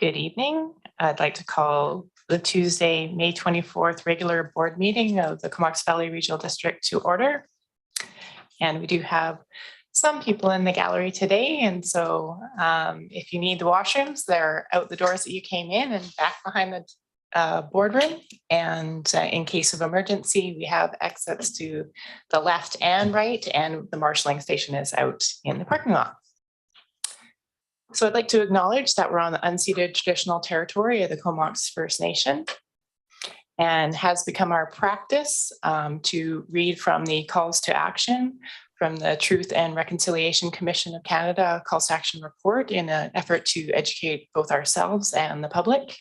Good evening. I'd like to call the Tuesday, May 24th regular board meeting of the Comox Valley Regional District to order. And we do have some people in the gallery today. And so if you need the washrooms, they're out the doors that you came in and back behind the boardroom. And in case of emergency, we have exits to the left and right, and the marshalling station is out in the parking lot. So I'd like to acknowledge that we're on the unceded traditional territory of the Comox First Nation, and has become our practice to read from the calls to action from the Truth and Reconciliation Commission of Canada calls to action report in an effort to educate both ourselves and the public.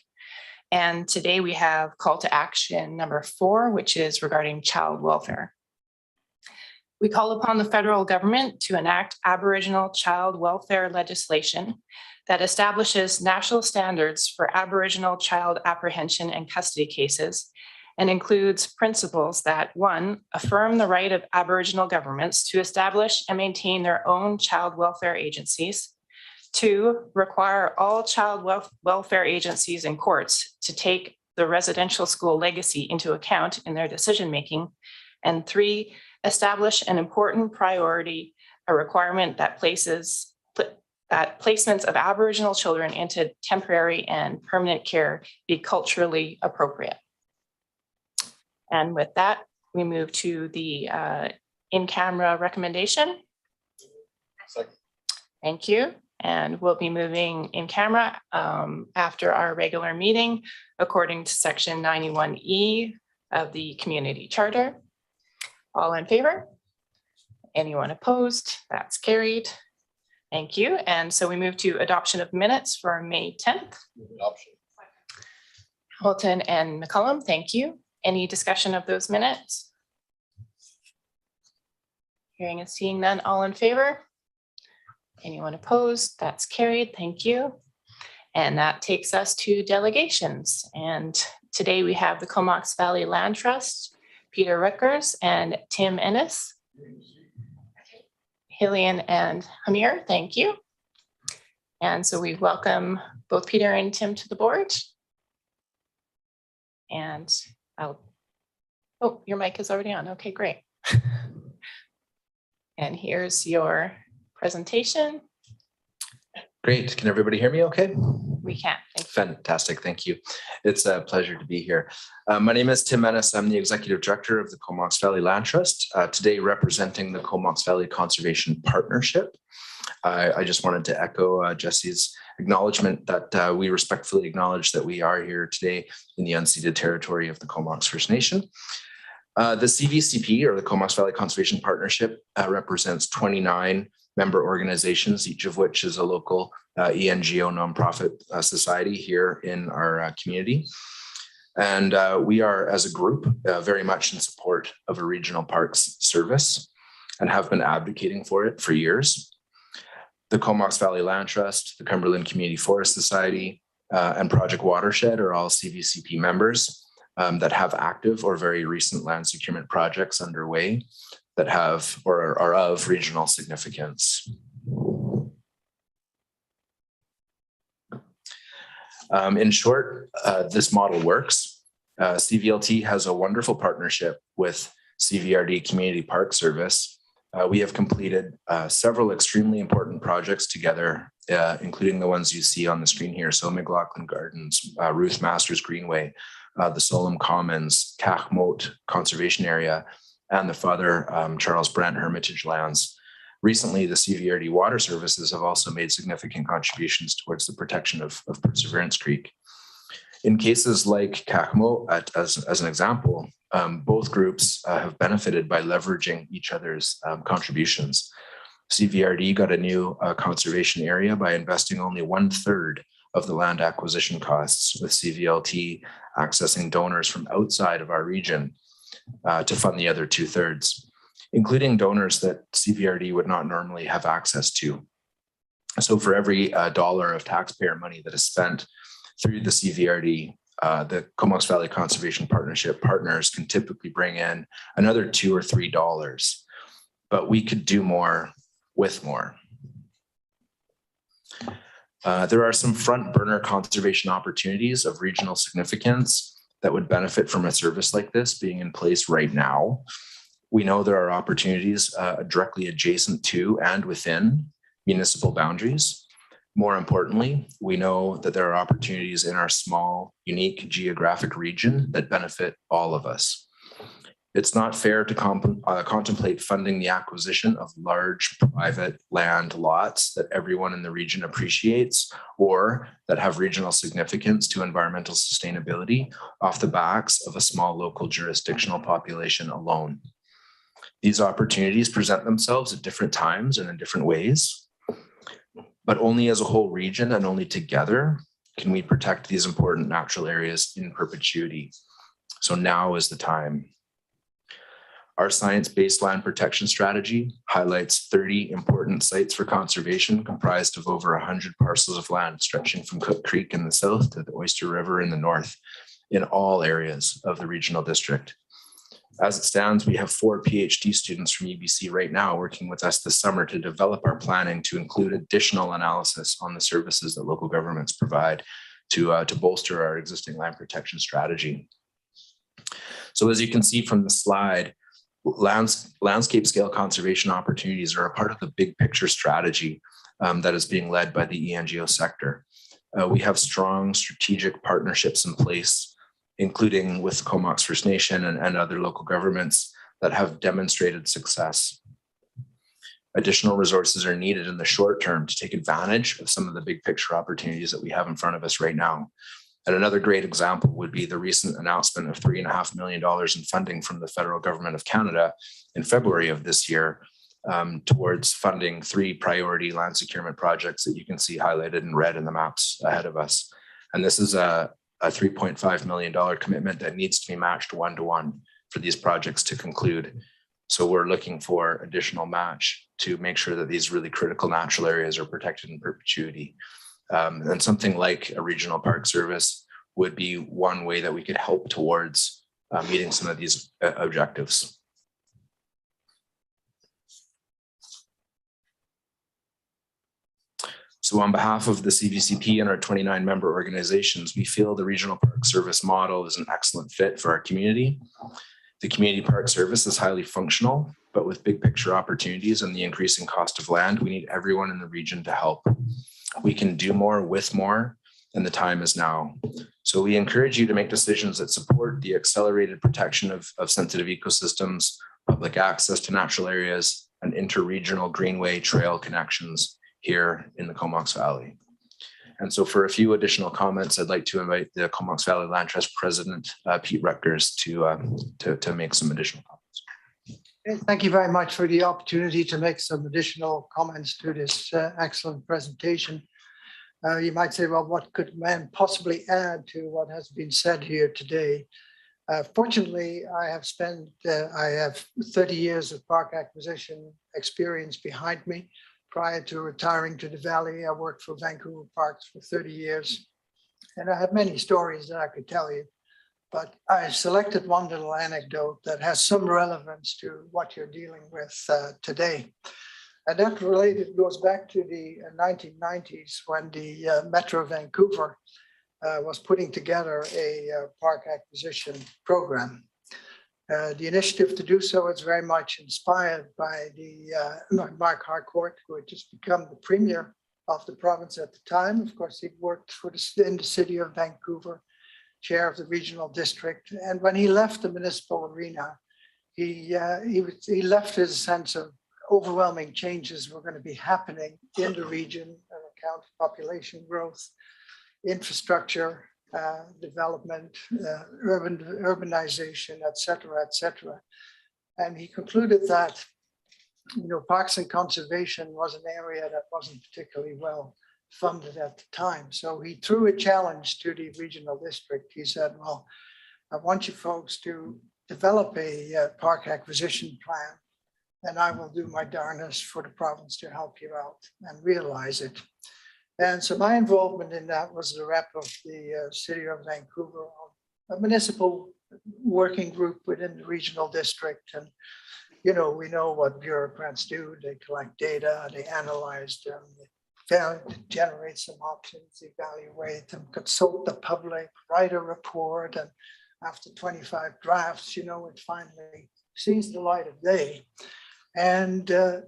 And today we have call to action number 4, which is regarding child welfare. We call upon the federal government to enact Aboriginal child welfare legislation that establishes national standards for Aboriginal child apprehension and custody cases, and includes principles that 1, affirm the right of Aboriginal governments to establish and maintain their own child welfare agencies, 2, require all child welfare agencies and courts to take the residential school legacy into account in their decision-making, and 3, establish an important priority, a requirement that placements of Aboriginal children into temporary and permanent care be culturally appropriate. And with that, we move to the in-camera recommendation. Second. Thank you. And we'll be moving in camera after our regular meeting, according to section 91E of the community charter. All in favor? Anyone opposed? That's carried. Thank you. And so we move to adoption of minutes for May 10th. Adoption. Hamilton and Mccollum, thank you. Any discussion of those minutes? Hearing and seeing none, all in favor? Anyone opposed? That's carried. Thank you. And that takes us to delegations. And today we have the Comox Valley Land Trust, Peter Rickers and Tim Ennis. Hillian and Hamir, thank you. And so we welcome both Peter and Tim to the board. And oh, your mic is already on. Okay, great. And here's your presentation. Great. Can everybody hear me okay? We can. Fantastic. Thank you. It's a pleasure to be here. My name is Tim Ennis. I'm the Executive Director of the Comox Valley Land Trust, today representing the Comox Valley Conservation Partnership. I just wanted to echo Jesse's acknowledgement that we respectfully acknowledge that we are here today in the unceded territory of the Comox First Nation. The CVCP, or the Comox Valley Conservation Partnership, represents 29 member organizations, each of which is a local ENGO nonprofit society here in our community. And we are, as a group, very much in support of a regional parks service and have been advocating for it for years. The Comox Valley Land Trust, the Cumberland Community Forest Society, and Project Watershed are all CVCP members that have active or very recent land securement projects underway that have or are of regional significance. In short, this model works. CVLT has a wonderful partnership with CVRD Community Park Service. We have completed several extremely important projects together, including the ones you see on the screen here. So McLaughlin Gardens, Ruth Masters Greenway, the Solom Commons, Cach Moat Conservation Area, and the Father Charles Brant Hermitage Lands. Recently, the CVRD Water Services have also made significant contributions towards the protection of Perseverance Creek. In cases like Cach Moat, as an example, both groups have benefited by leveraging each other's contributions. CVRD got a new conservation area by investing only 1/3 of the land acquisition costs, with CVLT accessing donors from outside of our region to fund the other 2/3, including donors that CVRD would not normally have access to. So for every dollar of taxpayer money that is spent through the CVRD, the Comox Valley Conservation Partnership partners can typically bring in another $2 or $3, but we could do more with more. There are some front burner conservation opportunities of regional significance that would benefit from a service like this being in place right now. We know there are opportunities directly adjacent to and within municipal boundaries. More importantly, we know that there are opportunities in our small, unique geographic region that benefit all of us. It's not fair to contemplate funding the acquisition of large private land lots that everyone in the region appreciates or that have regional significance to environmental sustainability off the backs of a small local jurisdictional population alone. These opportunities present themselves at different times and in different ways, but only as a whole region and only together can we protect these important natural areas in perpetuity. So now is the time. Our science-based land protection strategy highlights 30 important sites for conservation comprised of over 100 parcels of land stretching from Cook Creek in the south to the Oyster River in the north in all areas of the regional district. As it stands, we have 4 PhD students from UBC right now working with us this summer to develop our planning to include additional analysis on the services that local governments provide to bolster our existing land protection strategy. So as you can see from the slide, landscape scale conservation opportunities are a part of the big picture strategy that is being led by the ENGO sector. We have strong strategic partnerships in place, including with Comox First Nation and other local governments that have demonstrated success. Additional resources are needed in the short term to take advantage of some of the big picture opportunities that we have in front of us right now. And another great example would be the recent announcement of $3.5 million in funding from the federal government of Canada in February of this year towards funding 3 priority land securement projects that you can see highlighted in red in the maps ahead of us. And this is a $3.5 million commitment that needs to be matched 1-to-1 for these projects to conclude. So we're looking for additional match to make sure that these really critical natural areas are protected in perpetuity. And something like a regional park service would be one way that we could help towards meeting some of these objectives. So on behalf of the CVCP and our 29 member organizations, we feel the Regional Park Service model is an excellent fit for our community. The Community Park Service is highly functional, but with big picture opportunities and the increasing cost of land, we need everyone in the region to help. We can do more with more, and the time is now. So we encourage you to make decisions that support the accelerated protection of sensitive ecosystems, public access to natural areas, and interregional greenway trail connections here in the Comox Valley. And so for a few additional comments, I'd like to invite the Comox Valley Land Trust President, Pete Rutgers, to make some additional comments. Thank you very much for the opportunity to make some additional comments to this excellent presentation. You might say, well, what could man possibly add to what has been said here today? Fortunately, I have 30 years of park acquisition experience behind me. Prior to retiring to the Valley, I worked for Vancouver Parks for 30 years. And I have many stories that I could tell you. But I selected one little anecdote that has some relevance to what you're dealing with today. And that goes back to the 1990s when the Metro Vancouver was putting together a park acquisition program. The initiative to do so is very much inspired by Mark Harcourt, who had just become the premier of the province at the time. Of course, he worked in the city of Vancouver, chair of the regional district. And when he left the municipal arena, he left his sense of overwhelming changes were going to be happening in the region on account of population growth, infrastructure, development, urbanization, et cetera, and he concluded that parks and conservation was an area that wasn't particularly well funded at the time. So he threw a challenge to the regional district. He said, well, I want you folks to develop a park acquisition plan, and I will do my darnest for the province to help you out and realize it. And so my involvement in that was the rep of the city of Vancouver, a municipal working group within the regional district. And, we know what bureaucrats do. They collect data, they analyze them, they generate some options, evaluate them, consult the public, write a report, and after 25 drafts, it finally sees the light of day. And a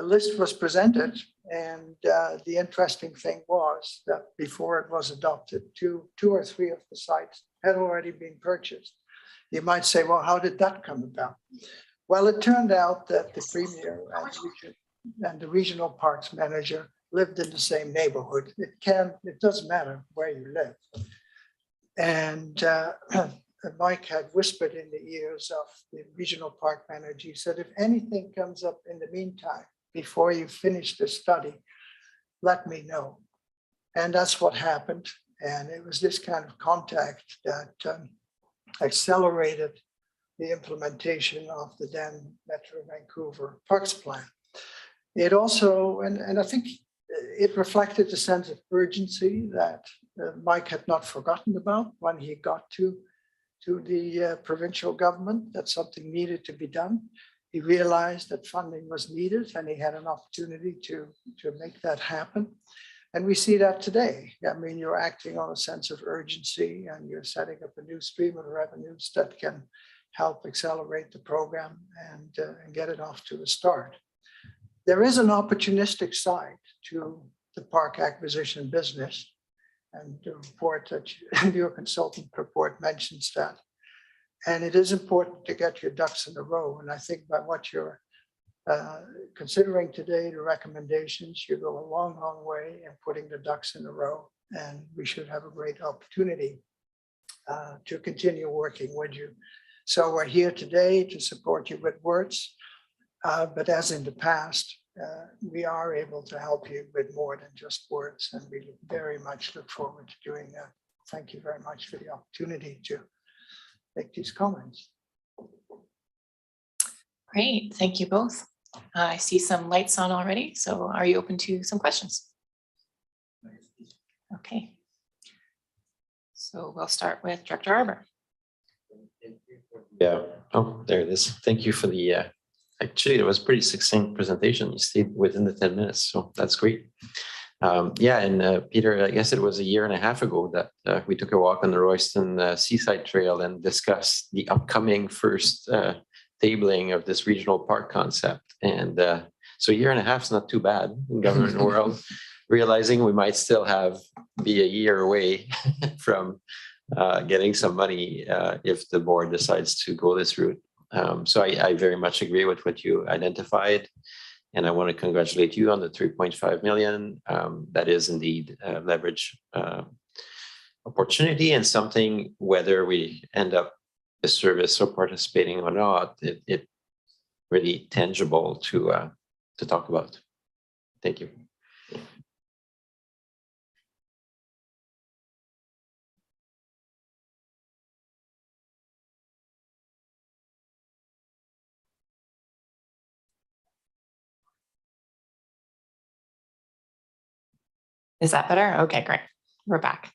list was presented, and the interesting thing was that before it was adopted, two or three of the sites had already been purchased. You might say, well, how did that come about? Well, it turned out that the premier and the regional parks manager lived in the same neighborhood. It doesn't matter where you live. And Mike had whispered in the ears of the regional park manager. He said, if anything comes up in the meantime, before you finish the study, let me know. And that's what happened. And it was this kind of contact that accelerated the implementation of the then Metro Vancouver Parks Plan. It also, and I think it reflected a sense of urgency that Mike had not forgotten about when he got to the provincial government, that something needed to be done. He realized that funding was needed, and he had an opportunity to make that happen. And we see that today. I mean, you're acting on a sense of urgency, and you're setting up a new stream of revenues that can help accelerate the program and get it off to a start. There is an opportunistic side to the park acquisition business, and the report that your consultant report mentions that. And it is important to get your ducks in a row. And I think by what you're considering today, the recommendations, you go a long, long way in putting the ducks in a row. And we should have a great opportunity to continue working with you. So we're here today to support you with words, but as in the past, we are able to help you with more than just words, and we very much look forward to doing that. Thank you very much for the opportunity to make these comments. Great, thank you both. I see some lights on already, so are you open to some questions? Okay. So we'll start with Director Arbor. Yeah, oh, there it is. Thank you for the, actually, it was a pretty succinct presentation. You stayed within the 10 minutes, so that's great. Yeah, and Peter, I guess it was a year and a half ago that we took a walk on the Royston Seaside Trail and discussed the upcoming first tabling of this regional park concept. And so a year and a half is not too bad in government world, realizing we might still be a year away from getting some money if the board decides to go this route. So I very much agree with what you identified. And I want to congratulate you on the 3.5 million. That is indeed a leverage opportunity, and something, whether we end up the service or participating or not, it really tangible to talk about. Thank you. Is that better? Okay, great. We're back.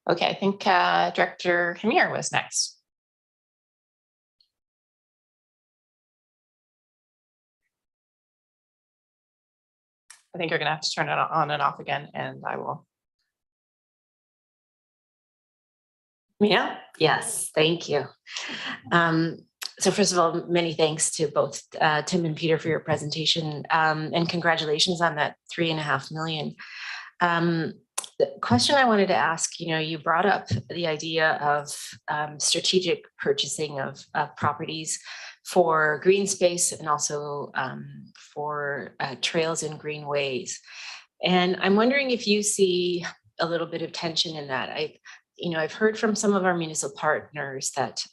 Okay, I think Director Hamir was next. I think you're going to have to turn it on and off again, and I will. Yeah, yes, thank you. So first of all, many thanks to both Tim and Peter for your presentation, and congratulations on that 3.5 million. The question I wanted to ask, you brought up the idea of strategic purchasing of properties for green space and also for trails and greenways. And I'm wondering if you see a little bit of tension in that. I've heard from some of our municipal partners that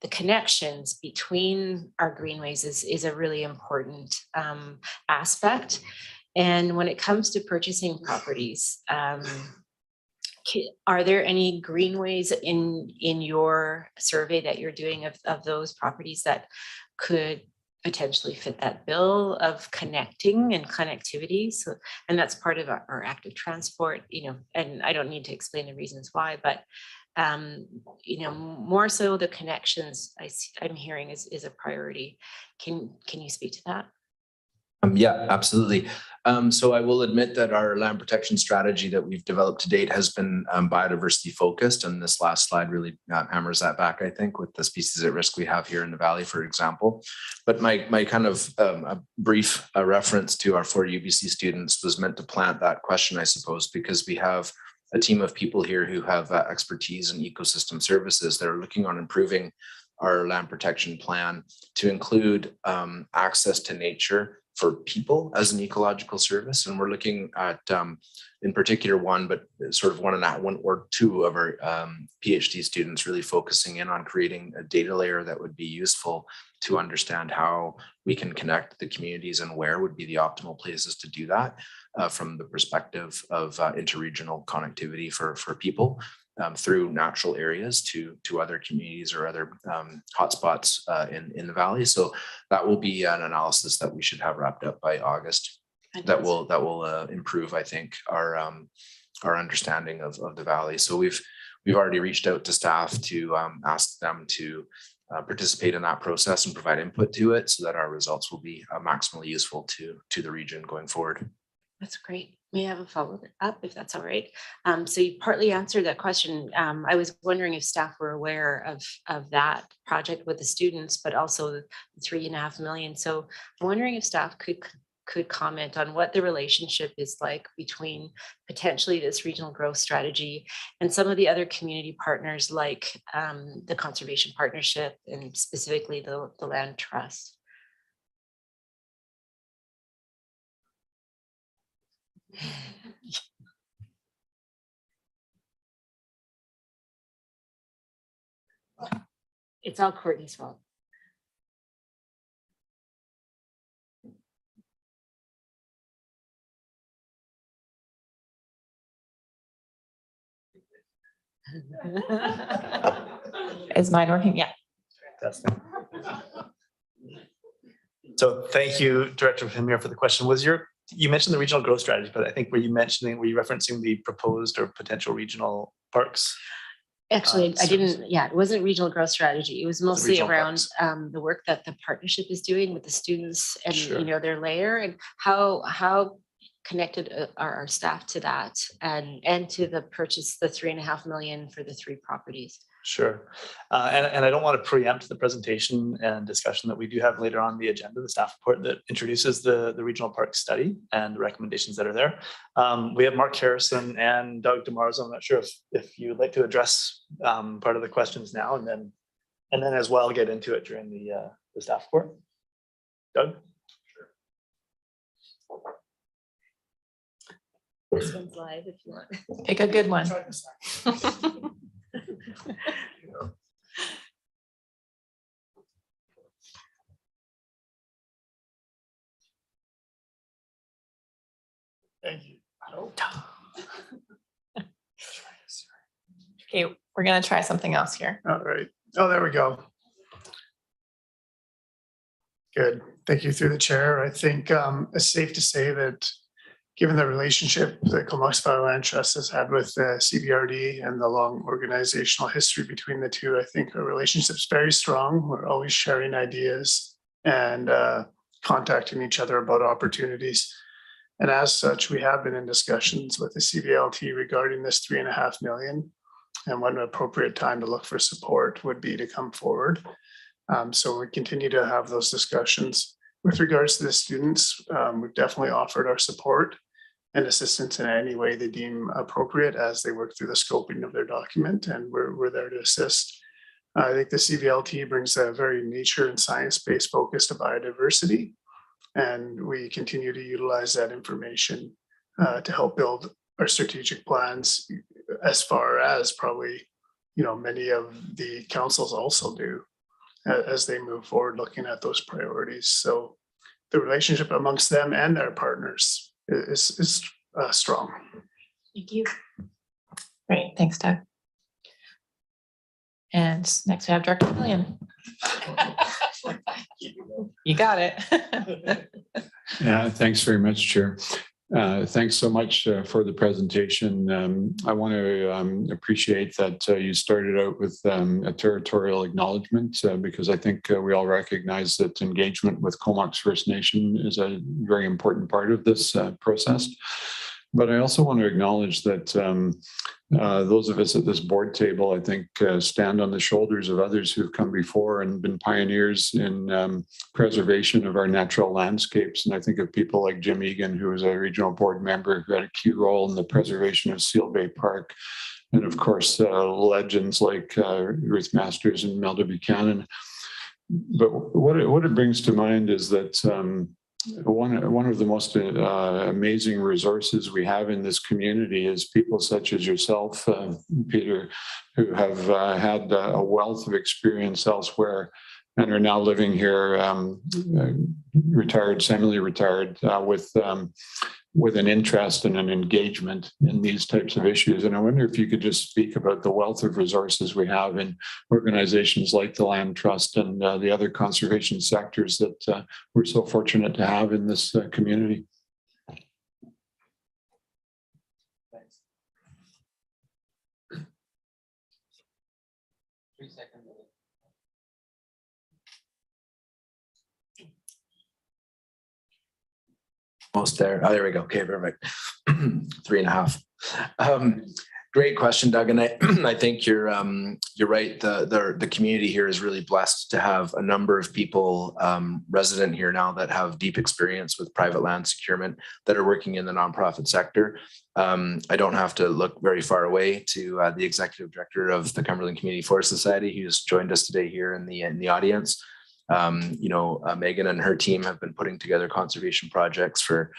the connections between our greenways is a really important aspect. And when it comes to purchasing properties, are there any greenways in your survey that you're doing of those properties that could potentially fit that bill of connecting and connectivity? So, and that's part of our active transport, and I don't need to explain the reasons why, but more so the connections I'm hearing is a priority. Can you speak to that? Yeah, absolutely. So I will admit that our land protection strategy that we've developed to date has been biodiversity focused, and this last slide really hammers that back, I think, with the species at risk we have here in the valley, for example. But my kind of a brief reference to our 4 UBC students was meant to plant that question, I suppose, because we have a team of people here who have expertise in ecosystem services that are looking on improving our land protection plan to include access to nature for people as an ecological service. And we're looking at, in particular, one, but sort of one or two of our PhD students really focusing in on creating a data layer that would be useful to understand how we can connect the communities and where would be the optimal places to do that from the perspective of interregional connectivity for people. Through natural areas to other communities or other hotspots in the valley. So that will be an analysis that we should have wrapped up by August. That will improve, I think, our understanding of the valley. So we've already reached out to staff to ask them to participate in that process and provide input to it, so that our results will be maximally useful to the region going forward. That's great. May I have a follow-up, if that's all right? So you partly answered that question. I was wondering if staff were aware of that project with the students, but also the 3.5 million. So I'm wondering if staff could comment on what the relationship is like between potentially this regional growth strategy and some of the other community partners, like the Conservation Partnership and specifically the Land Trust. It's all Courtney's fault. Is mine working? Yeah. So thank you, Director Hamir, for the question. You mentioned the regional growth strategy, but I think were you referencing the proposed or potential regional parks? Actually, I didn't, it wasn't regional growth strategy. It was mostly regional around the work that the partnership is doing with the students and, Sure. Their layer, and how connected are our staff to that and to the purchase, the 3.5 million for the 3 properties. Sure. And I don't want to preempt the presentation and discussion that we do have later on the agenda, the staff report that introduces the regional park study and the recommendations that are there. We have Mark Harrison and Doug DeMarzo. I'm not sure if you would like to address part of the questions now and then as well get into it during the staff report. Doug? This one's live if you want. Pick a good one. Thank you. Okay, we're going to try something else here. All right. Oh, there we go. Good. Thank you through the chair. I think it's safe to say that given the relationship that Comox Land Trust has had with CBRD and the long organizational history between the two, I think our relationship's very strong. We're always sharing ideas and contacting each other about opportunities. And as such, we have been in discussions with the CVLT regarding this 3.5 million and what an appropriate time to look for support would be to come forward. So we continue to have those discussions. With regards to the students, we've definitely offered our support and assistance in any way they deem appropriate as they work through the scoping of their document, and we're there to assist. I think the CVLT brings a very nature and science-based focus to biodiversity, and we continue to utilize that information to help build our strategic plans, as far as probably many of the councils also do as they move forward looking at those priorities. So the relationship amongst them and their partners is strong. Thank you. Great, thanks, Doug. And next we have Director William. You got it. Yeah, thanks very much, Chair. Thanks so much for the presentation. I want to appreciate that you started out with a territorial acknowledgement because I think we all recognize that engagement with Comox First Nation is a very important part of this process. But I also want to acknowledge that those of us at this board table, I think, stand on the shoulders of others who've come before and been pioneers in preservation of our natural landscapes. And I think of people like Jim Egan, who was a regional board member who had a key role in the preservation of Seal Bay Park. And of course, legends like Ruth Masters and Melda Buchanan. But what it brings to mind is that one of the most amazing resources we have in this community is people such as yourself, Peter, who have had a wealth of experience elsewhere and are now living here, retired, semi-retired, with an interest and an engagement in these types of issues. And I wonder if you could just speak about the wealth of resources we have in organizations like the Land Trust and the other conservation sectors that we're so fortunate to have in this community. Thanks. 3 seconds. Almost there. Oh, there we go. Okay, perfect. 3.5. Great question, Doug. And I think you're right. The community here is really blessed to have a number of people resident here now that have deep experience with private land securement that are working in the nonprofit sector. I don't have to look very far away to the executive director of the Cumberland Community Forest Society, who's joined us today here in the audience. Megan and her team have been putting together conservation projects for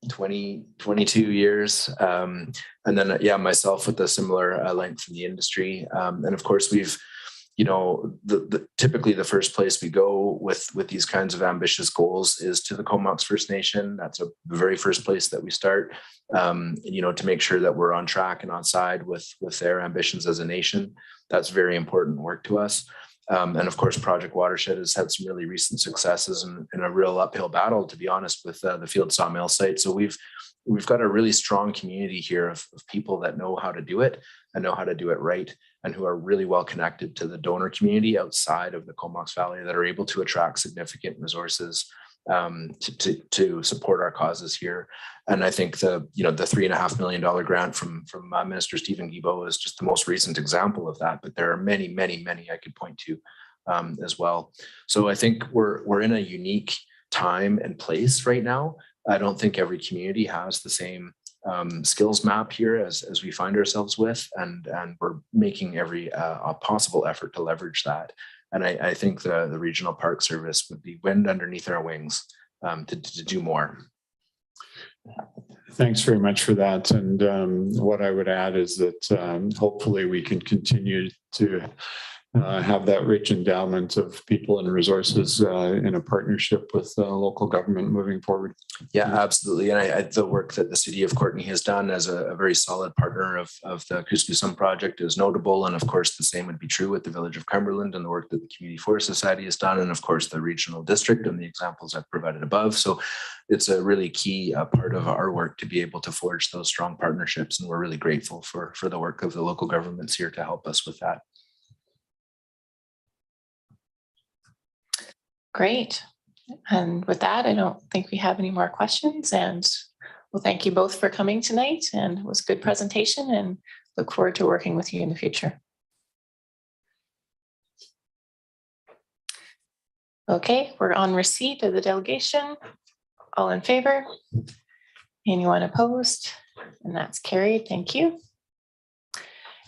22 years. And then, myself with a similar length in the industry. And of course, we've, typically the first place we go with these kinds of ambitious goals is to the Comox First Nation. That's the very first place that we start, to make sure that we're on track and on side with their ambitions as a nation. That's very important work to us. And of course, Project Watershed has had some really recent successes in a real uphill battle, to be honest, with the field sawmill site. So we've got a really strong community here of people that know how to do it and know how to do it right, and who are really well connected to the donor community outside of the Comox Valley that are able to attract significant resources to support our causes here. And I think the $3.5 million grant from Minister Stephen Guilbeault is just the most recent example of that. But there are many, many, many I could point to as well. So I think we're in a unique time and place right now. I don't think every community has the same skills map here as we find ourselves with, and we're making every possible effort to leverage that. And I think the Regional Park Service would be wind underneath our wings to do more. Thanks very much for that. And what I would add is that hopefully we can continue to have that rich endowment of people and resources in a partnership with local government moving forward. Yeah, absolutely. And the work that the city of Courtenay has done as a very solid partner of the Kuskusum project is notable. And of course, the same would be true with the village of Cumberland and the work that the Community Forest Society has done. And of course, the regional district and the examples I've provided above. So it's a really key part of our work to be able to forge those strong partnerships. And we're really grateful for the work of the local governments here to help us with that. Great. And with that, I don't think we have any more questions. And well, thank you both for coming tonight. And it was a good presentation, and look forward to working with you in the future. Okay, we're on receipt of the delegation. All in favor? Anyone opposed? And that's carried. Thank you.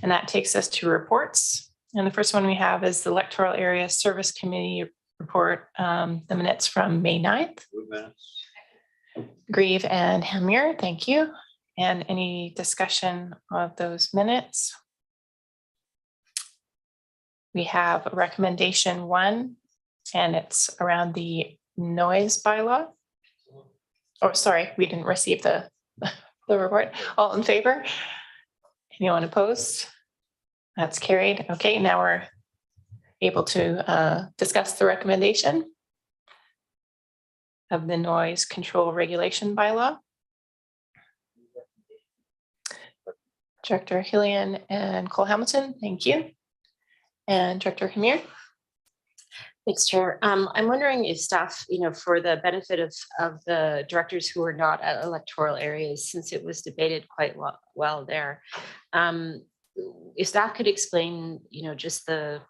And that takes us to reports. And the first one we have is the Electoral Area Service Committee report, the minutes from May 9th. Grieve and Hamir, thank you. And any discussion of those minutes? We have recommendation 1, and it's around the noise bylaw. Oh, sorry, we didn't receive the report. All in favor? Anyone opposed? That's carried. Okay, now we're able to discuss the recommendation of the noise control regulation bylaw. Director Hillian and Cole Hamilton, thank you. And Director Hamir. Thanks, Chair. I'm wondering if staff, for the benefit of the directors who are not at electoral areas, since it was debated quite well there, if staff could explain, just the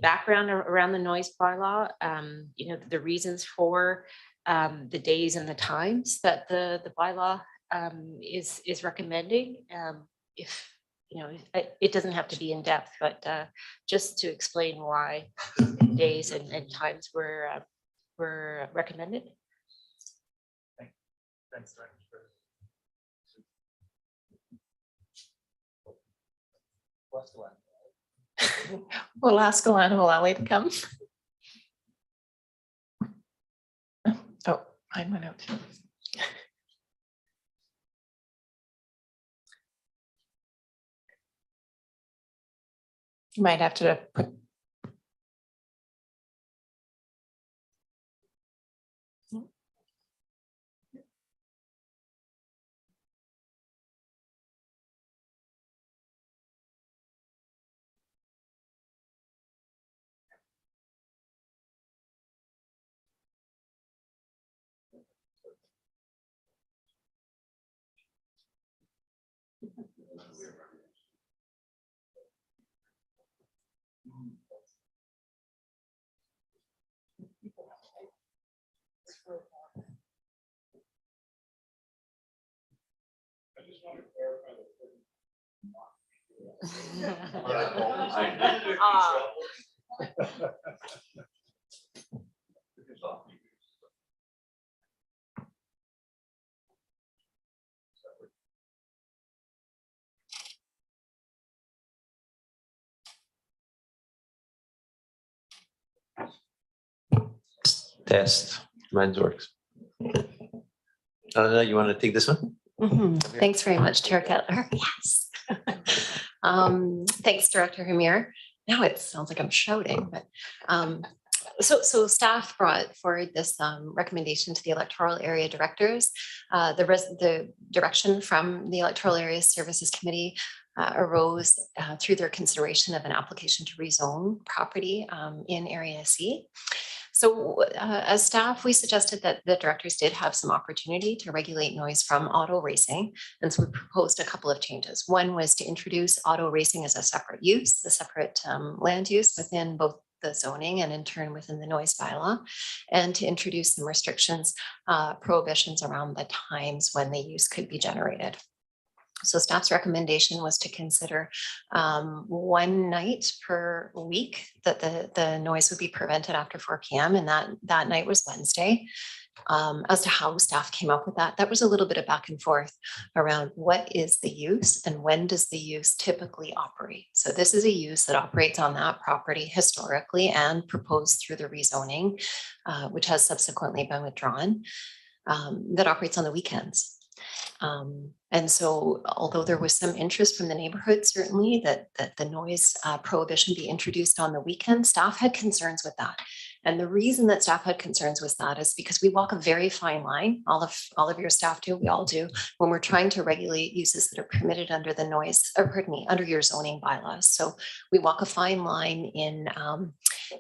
background around the noise bylaw, the reasons for the days and the times that the bylaw is recommending. If it doesn't have to be in depth, but just to explain why days and times were recommended. Thanks, Director. We'll ask Alana Malali to come. Oh, mine went out. You might have to put. Test. Mine works. You want to take this one? Thanks very much, Chair Kettler. Yes. Thanks, Director Hamir. Now it sounds like I'm shouting, but so staff brought forward this recommendation to the electoral area directors. The direction from the Electoral Area Services Committee arose through their consideration of an application to rezone property in Area C. So as staff, we suggested that the directors did have some opportunity to regulate noise from auto racing. And so we proposed a couple of changes. One was to introduce auto racing as a separate use, a separate land use within both the zoning and in turn within the noise bylaw, and to introduce some restrictions, prohibitions around the times when the use could be generated. So staff's recommendation was to consider one night per week that the noise would be prevented after 4 p.m. and that night was Wednesday. As to how staff came up with that was a little bit of back and forth around what is the use and when does the use typically operate. So this is a use that operates on that property historically and proposed through the rezoning, which has subsequently been withdrawn, that operates on the weekends. And so although there was some interest from the neighborhood, certainly that the noise prohibition be introduced on the weekend, staff had concerns with that. And the reason that staff had concerns with that is because we walk a very fine line. All of your staff do, we all do, when we're trying to regulate uses that are permitted under the noise, or pardon me, under your zoning bylaws. So we walk a fine line in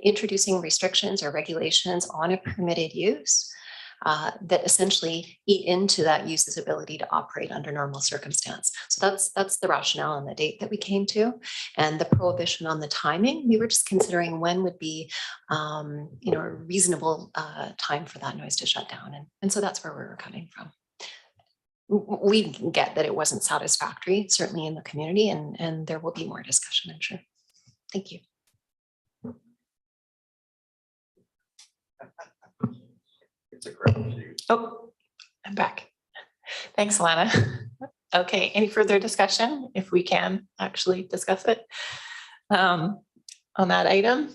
introducing restrictions or regulations on a permitted use that essentially eat into that use's ability to operate under normal circumstance. So that's the rationale and the date that we came to. And the prohibition on the timing, we were just considering when would be a reasonable time for that noise to shut down. And so that's where we were coming from. We get that it wasn't satisfactory, certainly in the community, and there will be more discussion, I'm sure. Thank you. Oh, I'm back. Thanks, Alana. Okay, any further discussion, if we can actually discuss it on that item?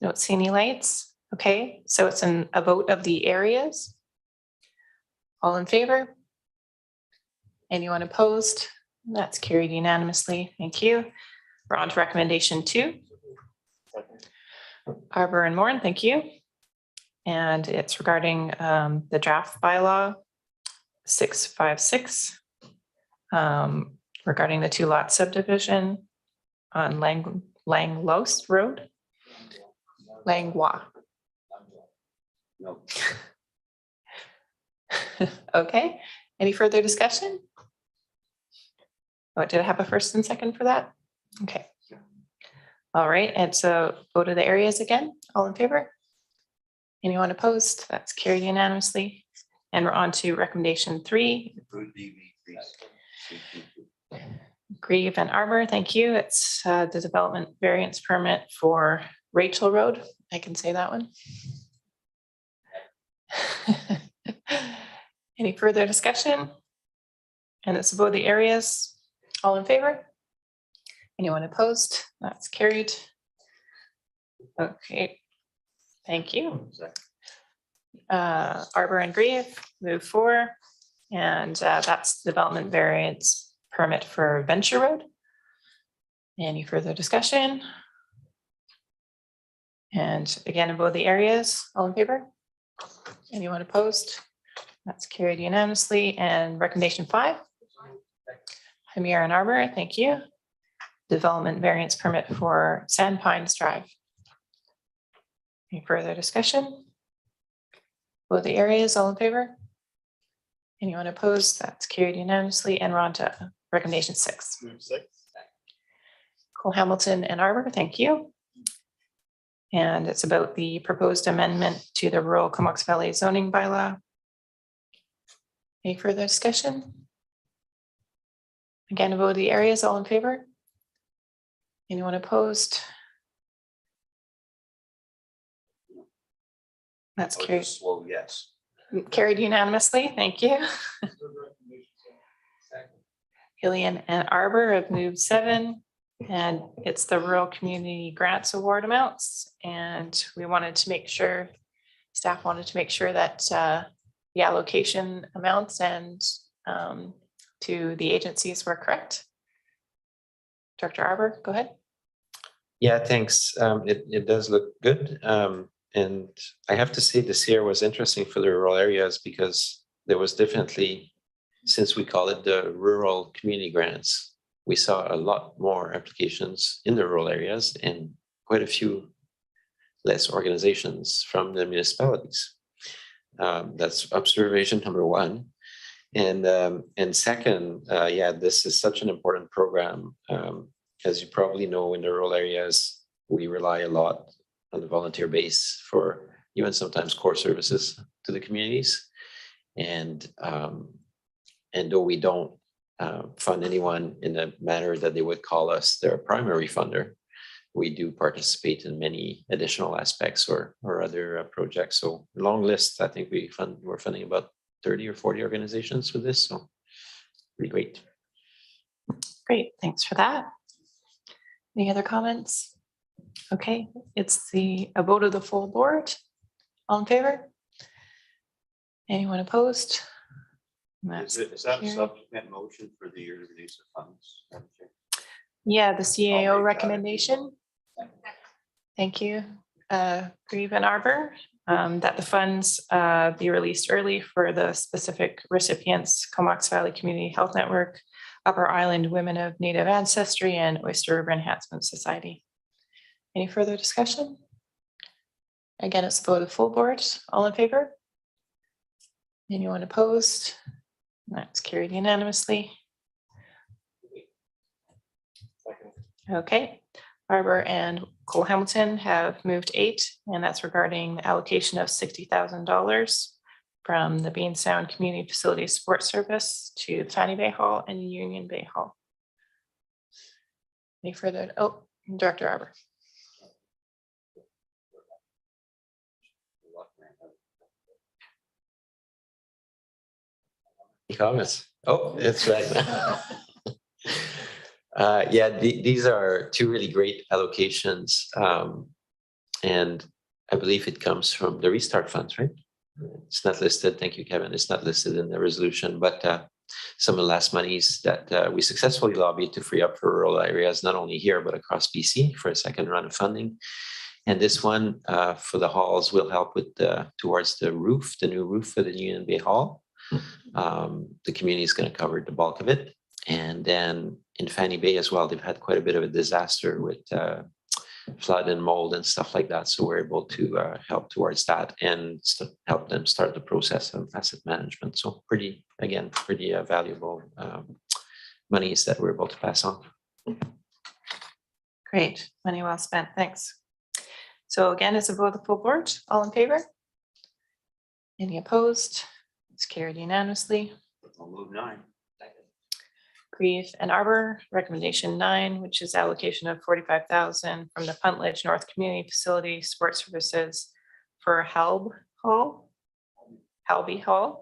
Don't see any lights. Okay, so it's a vote of the areas. All in favor? Anyone opposed? That's carried unanimously. Thank you. We're on to recommendation 2. Arbor and Morin, thank you. And it's regarding the draft bylaw 656. regarding the 2-lot subdivision on Langlos Road. Langlois. No. Okay, any further discussion? Oh, did I have a first and second for that? Okay. All right, and so go to the areas again. All in favor? Anyone opposed? That's carried unanimously. And we're on to recommendation 3. Grieve and Arbor, thank you. It's the development variance permit for Rachel Road. I can say that one. Any further discussion? And it's about the areas. All in favor? Anyone opposed? That's carried. Okay, thank you. Arbor and Grieve, move 4. And that's development variance permit for Venture Road. Any further discussion? And again, about the areas, all in favor? Anyone opposed? That's carried unanimously. And recommendation 5. Hamir and Arbor, thank you. Development variance permit for Sand Pines Drive. Any further discussion? Both the areas, all in favor? Anyone opposed? That's carried unanimously. And we're on to recommendation 6. Cole Hamilton and Arbor, thank you. And it's about the proposed amendment to the rural Comox Valley zoning bylaw. Any further discussion? Again, about the areas, all in favor? Anyone opposed? That's carried. Well, yes. Carried unanimously, thank you. Hillian and Arbor have moved 7, and it's the Rural Community Grants Award amounts. And we wanted to make sure, staff wanted to make sure that the allocation amounts and to the agencies were correct. Director Arbor, go ahead. Yeah, thanks. It does look good. And I have to say this year was interesting for the rural areas because there was definitely, since we call it the rural community grants, we saw a lot more applications in the rural areas and quite a few less organizations from the municipalities. That's observation number 1. And second, yeah, this is such an important program. As you probably know, in the rural areas, we rely a lot on the volunteer base for even sometimes core services to the communities. And though we don't fund anyone in a manner that they would call us their primary funder, we do participate in many additional aspects or other projects. So long list, I think we're funding about 30 or 40 organizations with this. So pretty great. Great, thanks for that. Any other comments? Okay, it's a vote of the full board. All in favor? Anyone opposed? Is that a subsequent motion for the year release of funds? Yeah, the I'll CAO make recommendation. Thank you, Grieve and Arbor, that the funds be released early for the specific recipients, Comox Valley Community Health Network, Upper Island Women of Native Ancestry, and Oyster River Enhancement Society. Any further discussion? Again, it's the vote of full board. All in favor? Anyone opposed? That's carried unanimously. Okay, Arbor and Cole Hamilton have moved 8, and that's regarding the allocation of $60,000 from the Bean Sound Community Facility Support Service to Fanny Bay Hall and Union Bay Hall. Any further? Oh, Director Arbor. Comments? Oh, it's right. Yeah, these are 2 really great allocations. And I believe it comes from the restart funds, right? It's not listed. Thank you, Kevin. It's not listed in the resolution, but some of the last monies that we successfully lobbied to free up for rural areas, not only here, but across BC for a second round of funding. And this one for the halls will help with towards the roof, the new roof for the Union Bay Hall. The community is going to cover the bulk of it. And then in Fanny Bay as well, they've had quite a bit of a disaster with flood and mold and stuff like that. So we're able to help towards that and help them start the process of asset management. So pretty valuable monies that we're able to pass on. Great, money well spent, thanks. So again, it's a vote of the full board, all in favor? Any opposed? It's carried unanimously. I'll move 9. Grieve and Arbor, recommendation 9, which is allocation of 45,000 from the Puntledge North Community Facility Sports Services for Halby Hall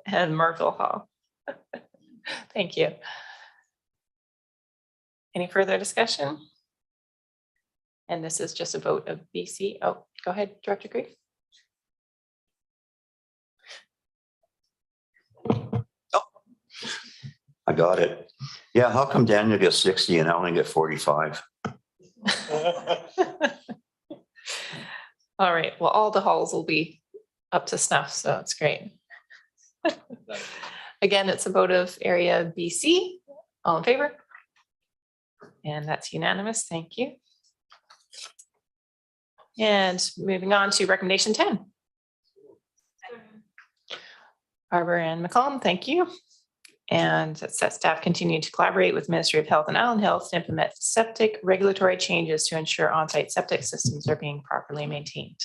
and Merville Hall. Thank you. Any further discussion? And this is just a vote of BC. Oh, go ahead, Director Grieve. I got it. Yeah, how come Daniel gets 60 and I only get 45? All right, well, all the halls will be up to snuff, so it's great. Again, it's a vote of area BC. All in favor? And that's unanimous. Thank you. And moving on to recommendation 10. Arbor and Mccollum, thank you. And it says staff continue to collaborate with Ministry of Health and Island Health to implement septic regulatory changes to ensure on-site septic systems are being properly maintained.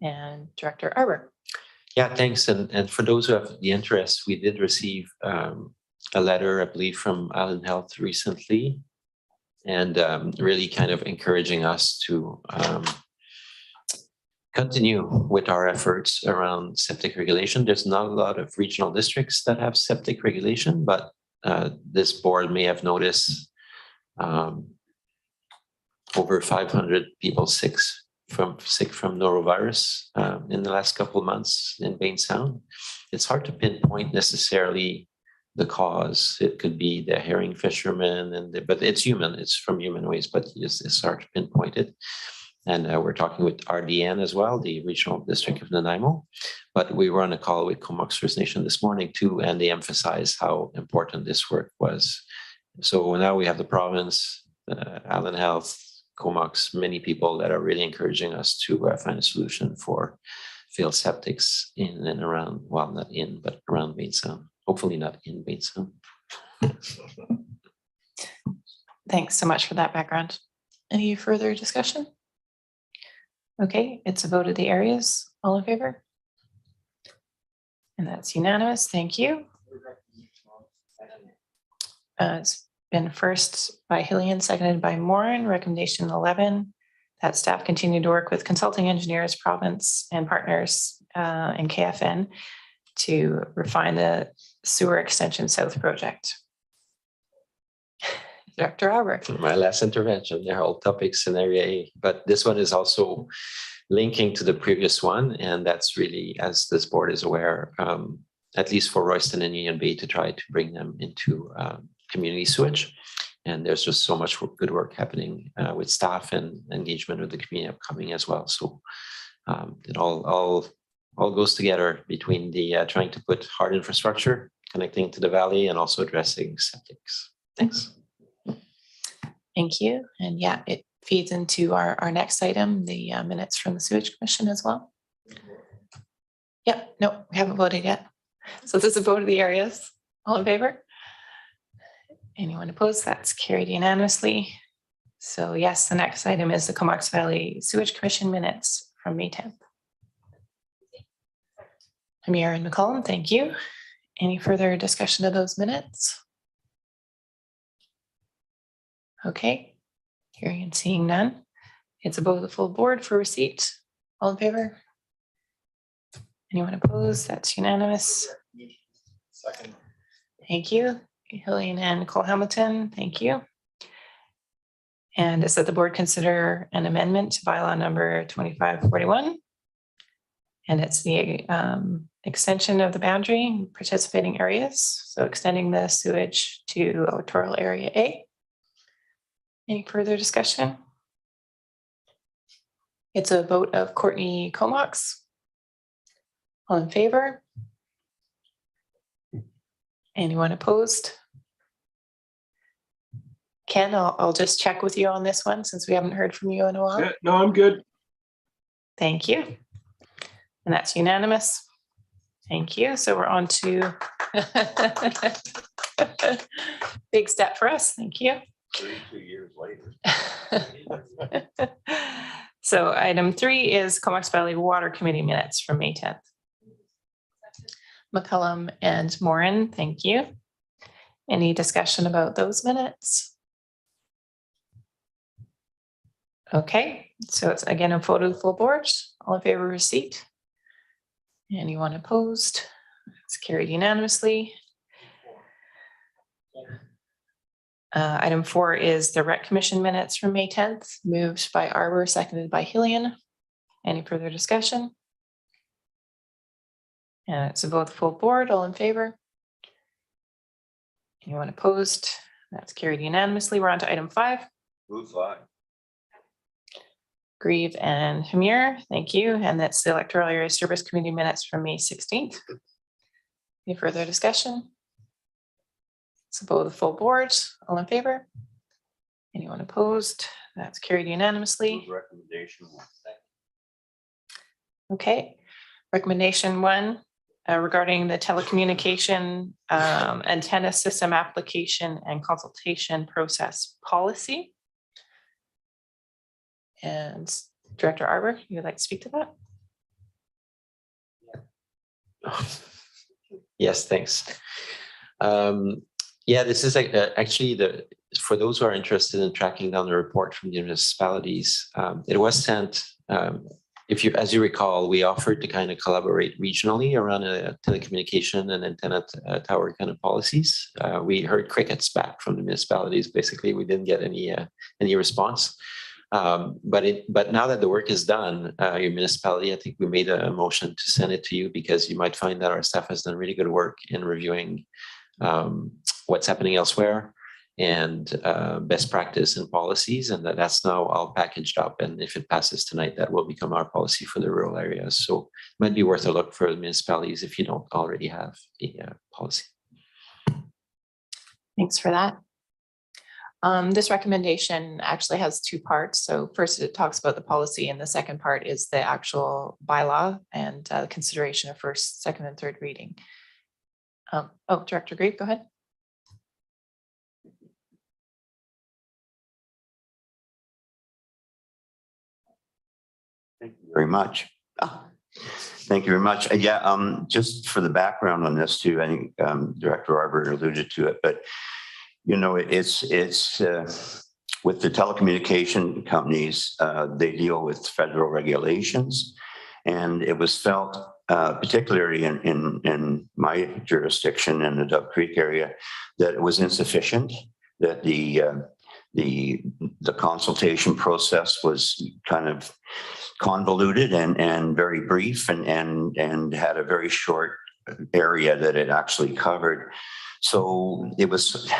And Director Arbor. Yeah, thanks. And for those who have the interest, we did receive a letter, I believe, from Island Health recently, and really kind of encouraging us to continue with our efforts around septic regulation. There's not a lot of regional districts that have septic regulation, but this board may have noticed over 500 people sick from norovirus in the last couple of months in Bain Sound. It's hard to pinpoint necessarily the cause. It could be the herring fishermen, but it's human. It's from human waste, but it's hard to pinpoint it. And we're talking with RDN as well, the regional district of Nanaimo. But we were on a call with Comox First Nation this morning too, and they emphasized how important this work was. So now we have the province, Island Health, Comox, many people that are really encouraging us to find a solution for failed septics in and around, well, not in, but around Bain Sound. Hopefully not in Bain Sound. Thanks so much for that background. Any further discussion? Okay, it's a vote of the areas. All in favor? And that's unanimous. Thank you. It's been first by Hillian, seconded by Moran. Recommendation 11, that staff continue to work with consulting engineers, province and partners and KFN to refine the sewer extension south project. Dr. Arbor. My last intervention, they're all topics in area A, but this one is also linking to the previous one. And that's really, as this board is aware, at least for Royston and Union Bay, to try to bring them into community sewage. And there's just so much good work happening with staff and engagement with the community upcoming as well. So it all goes together between the trying to put hard infrastructure, connecting to the valley, and also addressing septics. Thanks. Thank you. And yeah, it feeds into our next item, the minutes from the Sewage Commission as well. Yep, no, we haven't voted yet. So this is a vote of the areas. All in favor? Anyone opposed? That's carried unanimously. So yes, the next item is the Comox Valley Sewage Commission minutes from May 10th. Hamir and Mccollum, thank you. Any further discussion of those minutes? Okay, hearing and seeing none. It's a vote of the full board for receipt. All in favor? Anyone opposed? That's unanimous. Second. Thank you. Hillian and Cole Hamilton, thank you. And it's that the board consider an amendment to bylaw number 2541. And it's the extension of the boundary and participating areas. So extending the sewage to electoral area A. Any further discussion? It's a vote of Courtney Comox. All in favor? Anyone opposed? Ken, I'll just check with you on this one since we haven't heard from you in a while. Yeah, no, I'm good. Thank you. And that's unanimous. Thank you. So we're on to big step for us. Thank you. 32 years later. So item 3 is Comox Valley Water Committee minutes from May 10th. McCollum and Moran, thank you. Any discussion about those minutes? Okay, so it's again a vote of the full board. All in favor of receipt? Anyone opposed? It's carried unanimously. Item 4 is the Rec Commission minutes from May 10th, moved by Arbor, seconded by Hillian. Any further discussion? And it's a vote of the full board. All in favor? Anyone opposed? That's carried unanimously. We're on to item 5. Move 5. Grieve and Hamir, thank you. And that's the Electoral Area Service Committee minutes from May 16th. Any further discussion? It's a vote of the full board. All in favor? Anyone opposed? That's carried unanimously. Move recommendation 1. Okay. Recommendation 1 regarding the telecommunication antenna system application and consultation process policy. And Director Arbor, you would like to speak to that? Yes, thanks. Yeah, this is actually for those who are interested in tracking down the report from the municipalities. It was sent. As you recall, we offered to kind of collaborate regionally around a telecommunication and antenna tower kind of policies. We heard crickets back from the municipalities. Basically, we didn't get any response. But now that the work is done, your municipality, I think we made a motion to send it to you because you might find that our staff has done really good work in reviewing what's happening elsewhere and best practice and policies, and that's now all packaged up. And if it passes tonight, that will become our policy for the rural areas. So it might be worth a look for the municipalities if you don't already have a policy. Thanks for that. This recommendation actually has 2 parts. So first it talks about the policy and the second part is the actual bylaw and consideration of first, second and third reading. Director Grieve, go ahead. Thank you very much. Thank you very much. Yeah, just for the background on this too, I think Director Arbor alluded to it, but you know, it's with the telecommunication companies, they deal with federal regulations, and it was felt, particularly in my jurisdiction in the Dove Creek area, that it was insufficient, that the consultation process was kind of convoluted and very brief and had a very short area that it actually covered. So it was,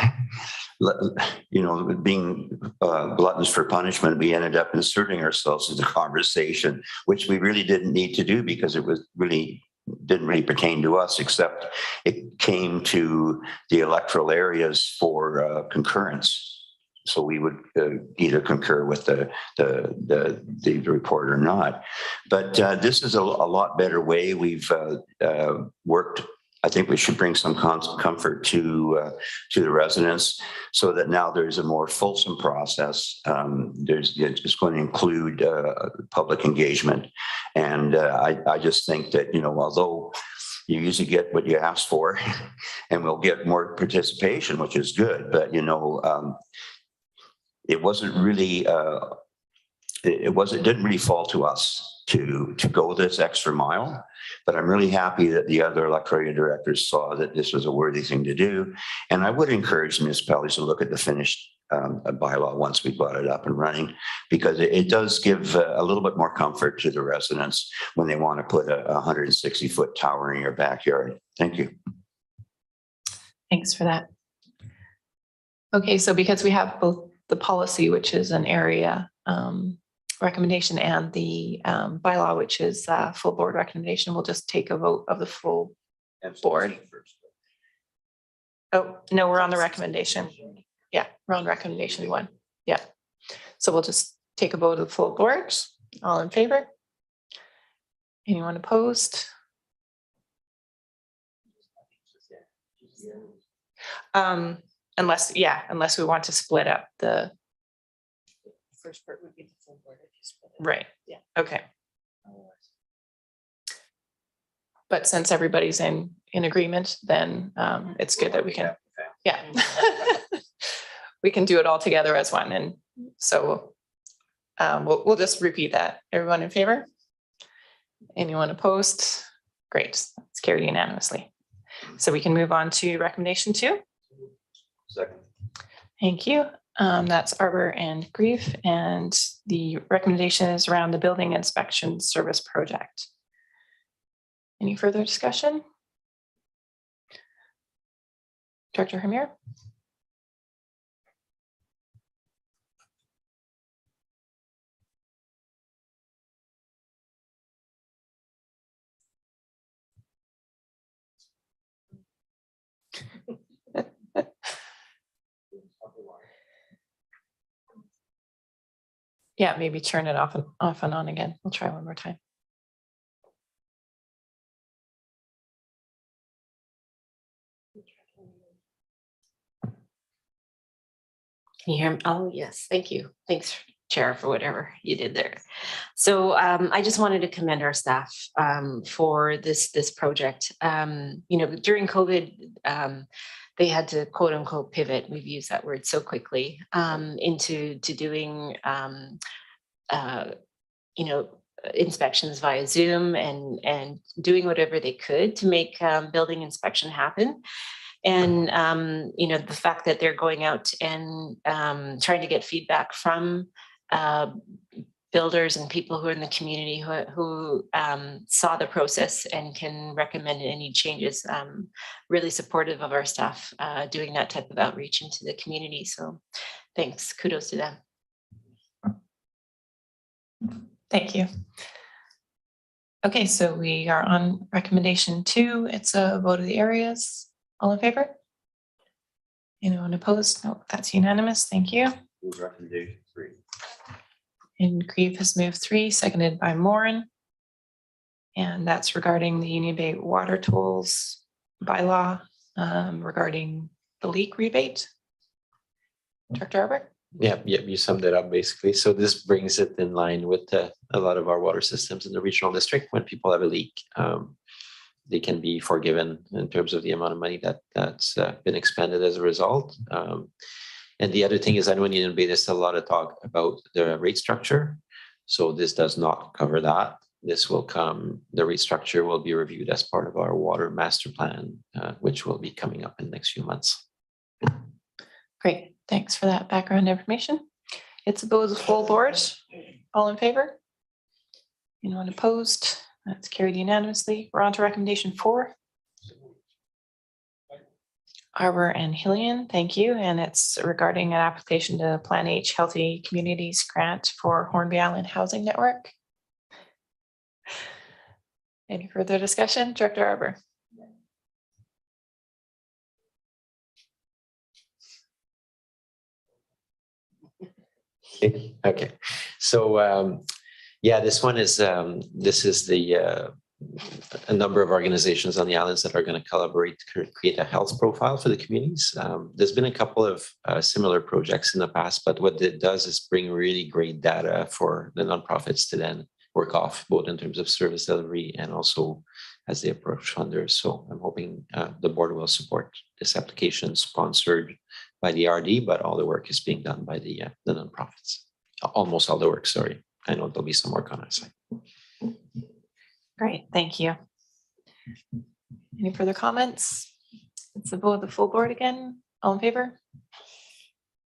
you know, being gluttons for punishment, we ended up inserting ourselves in the conversation, which we really didn't need to do because it didn't really pertain to us, except it came to the electoral areas for concurrence. So we would either concur with the report or not. But this is a lot better way. We've worked. I think we should bring some comfort to the residents, so that now there's a more fulsome process. It's going to include public engagement, and I just think that, you know, although you usually get what you ask for, and we'll get more participation, which is good, but you know, it wasn't really. It didn't really fall to us to go this extra mile, but I'm really happy that the other electoral directors saw that this was a worthy thing to do. And I would encourage municipalities to look at the finished bylaw once we got it up and running, because it does give a little bit more comfort to the residents when they want to put a 160-foot tower in your backyard. Thank you. Thanks for that. Okay, so because we have both the policy, which is an area recommendation, and the bylaw, which is full board recommendation, we'll just take a vote of the full board. Oh, no, we're on the recommendation. Yeah, we're on recommendation 1. Yeah. So we'll just take a vote of the full board. All in favor? Anyone opposed? Unless we want to split up the. First part would be the full board if you split it. Right. Yeah. Okay. But since everybody's in agreement, then it's good that we can, yeah. We can do it all together as one. And so we'll just repeat that. Everyone in favor? Anyone opposed? Great, it's carried unanimously. So we can move on to recommendation 2. Second. Thank you. That's Arbor and Grief, and the recommendation is around the building inspection service project. Any further discussion? Director Hamir? Yeah, maybe turn it off and on again. We'll try one more time. Can you hear me? Oh, yes. Thank you. Thanks, Chair, for whatever you did there. So I just wanted to commend our staff for this project. During COVID, they had to quote unquote pivot. We've used that word so quickly into doing, inspections via Zoom and doing whatever they could to make building inspection happen. And, the fact that they're going out and trying to get feedback from builders and people who are in the community who saw the process and can recommend any changes, really supportive of our staff doing that type of outreach into the community. So thanks, kudos to them. Thank you. Okay, so we are on recommendation 2. It's a vote of the areas. All in favor? Anyone opposed? No, that's unanimous. Thank you. Move recommendation 3. And Grieve has moved 3, seconded by Morin. And that's regarding the Union Bay water tolls bylaw regarding the leak rebate. Director Arbor? Yeah, you summed it up basically. So this brings it in line with a lot of our water systems in the regional district. When people have a leak, they can be forgiven in terms of the amount of money that's been expended as a result. And the other thing is, I know in Union Bay, there's still a lot of talk about the rate structure. So this does not cover that. This will come, the rate structure will be reviewed as part of our water master plan, which will be coming up in the next few months. Great, thanks for that background information. It's a vote of the full board. All in favor? Anyone opposed? That's carried unanimously. We're on to recommendation 4. Arbor and Hillian, thank you. And it's regarding an application to Plan H Healthy Communities Grant for Hornby Island Housing Network. Any further discussion? Director Arbor. Okay, so this one is a number of organizations on the islands that are going to collaborate to create a health profile for the communities. There's been a couple of similar projects in the past, but what it does is bring really great data for the nonprofits to then work off, both in terms of service delivery and also as they approach funders. So I'm hoping the board will support this application sponsored by the RD, but all the work is being done by the nonprofits. Almost all the work, sorry. I know there'll be some work on our side. Great, thank you. Any further comments? It's a vote of the full board again. All in favor?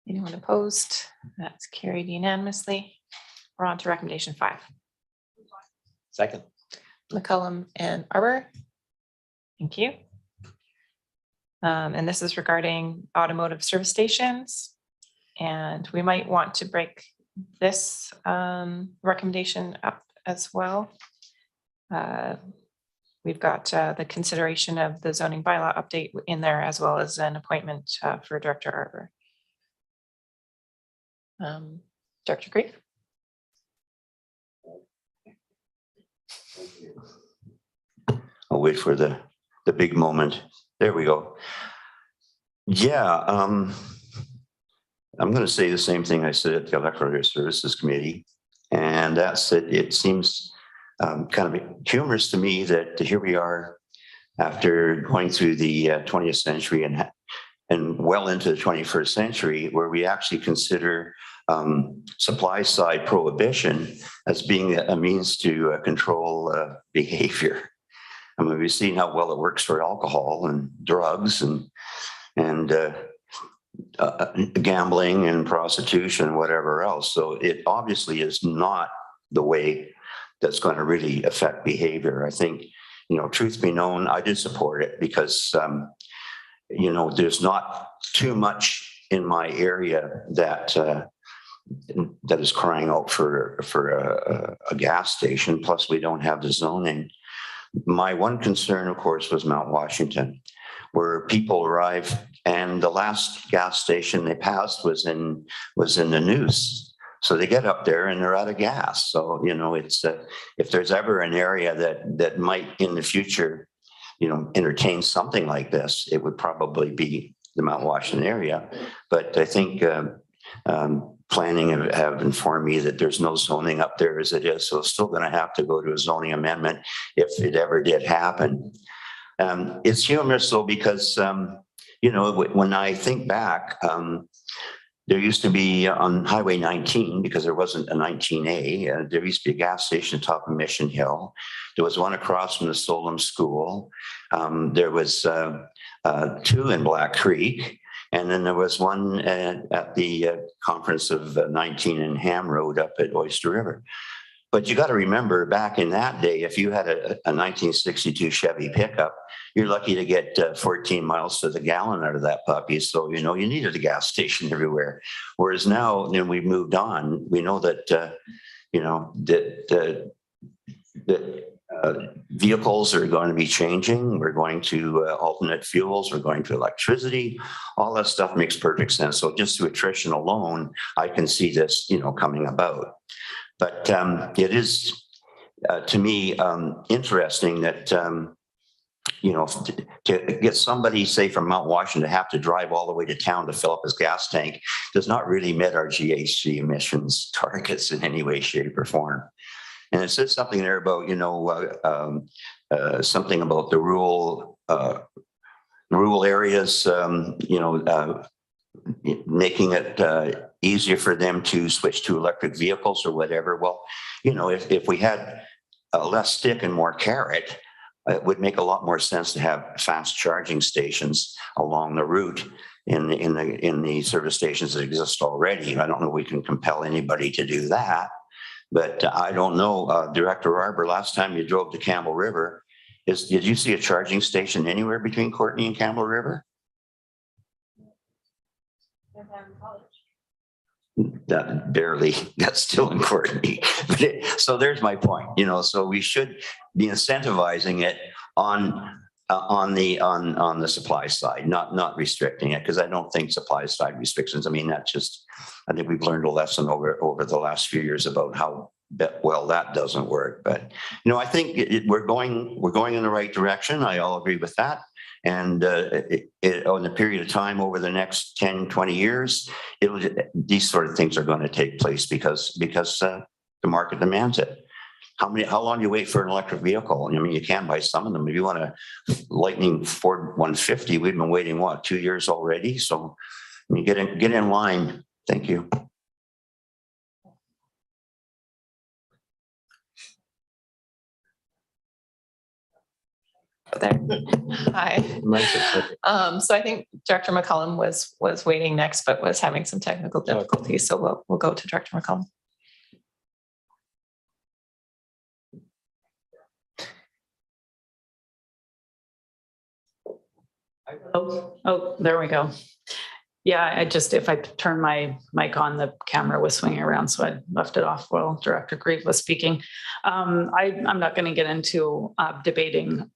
Anyone opposed? That's carried unanimously. We're on to recommendation 5. Second. Mccollum and Arbor. Thank you. And this is regarding automotive service stations. And we might want to break this recommendation up as well. We've got the consideration of the zoning bylaw update in there, as well as an appointment for Director Arbor. Director Grief? I'll wait for the big moment. There we go. Yeah, I'm going to say the same thing I said at the Electoral Services Committee, and that's that it seems kind of humorous to me that here we are after going through the 20th century and well into the 21st century, where we actually consider supply side prohibition as being a means to control behavior. I mean, we've seen how well it works for alcohol and drugs and gambling and prostitution and whatever else. So it obviously is not the way that's going to really affect behavior. I think, truth be known, I did support it because, there's not too much in my area that is crying out for a gas station. Plus, we don't have the zoning. My one concern, of course, was Mount Washington, where people arrive, and the last gas station they passed was in the news. So they get up there and they're out of gas. So it's if there's ever an area that might in the future, entertain something like this, it would probably be the Mount Washington area. But I think planning have informed me that there's no zoning up there as it is. So it's still going to have to go to a zoning amendment if it ever did happen. It's humorous though, because, when I think back, there used to be on Highway 19, because there wasn't a 19A, there used to be a gas station atop of Mission Hill. There was one across from the Solom School. There was two in Black Creek. And then there was one at the conference of 19 in Ham Road up at Oyster River. But you got to remember, back in that day, if you had a 1962 Chevy pickup, you're lucky to get 14 miles to the gallon out of that puppy. So, you needed a gas station everywhere. Whereas now, we've moved on. We know that, vehicles are going to be changing. We're going to alternate fuels. We're going to electricity. All that stuff makes perfect sense. So just through attrition alone, I can see this, coming about. But it is, to me, interesting that, to get somebody, say, from Mount Washington to have to drive all the way to town to fill up his gas tank does not really meet our GHG emissions targets in any way, shape, or form. And it says something there about, something about the rural areas, making it easier for them to switch to electric vehicles or whatever. Well, if we had less stick and more carrot, it would make a lot more sense to have fast charging stations along the route in the service stations that exist already. I don't know if we can compel anybody to do that, but I don't know, Director Arbor, last time you drove to Campbell River, did you see a charging station anywhere between Courtney and Campbell River? That barely, that's still in Courtney. So there's my point, so we should be incentivizing it on the supply side, not restricting it, because I don't think supply side restrictions, I think we've learned a lesson over the last few years about how well that doesn't work. But I think we're going in the right direction. I all agree with that. And on the period of time over the next 10, 20 years, these sort of things are going to take place because the market demands it. How long do you wait for an electric vehicle? You can buy some of them. If you want a Lightning Ford 150, we've been waiting, 2 years already? So get in line. Thank you. There. Hi. So I think Director McCollum was waiting next, but was having some technical difficulties. So we'll go to Director McCollum. Oh, there we go. Yeah, if I turn my mic on, the camera was swinging around, so I left it off while Director Grieve was speaking. I'm not going to get into debating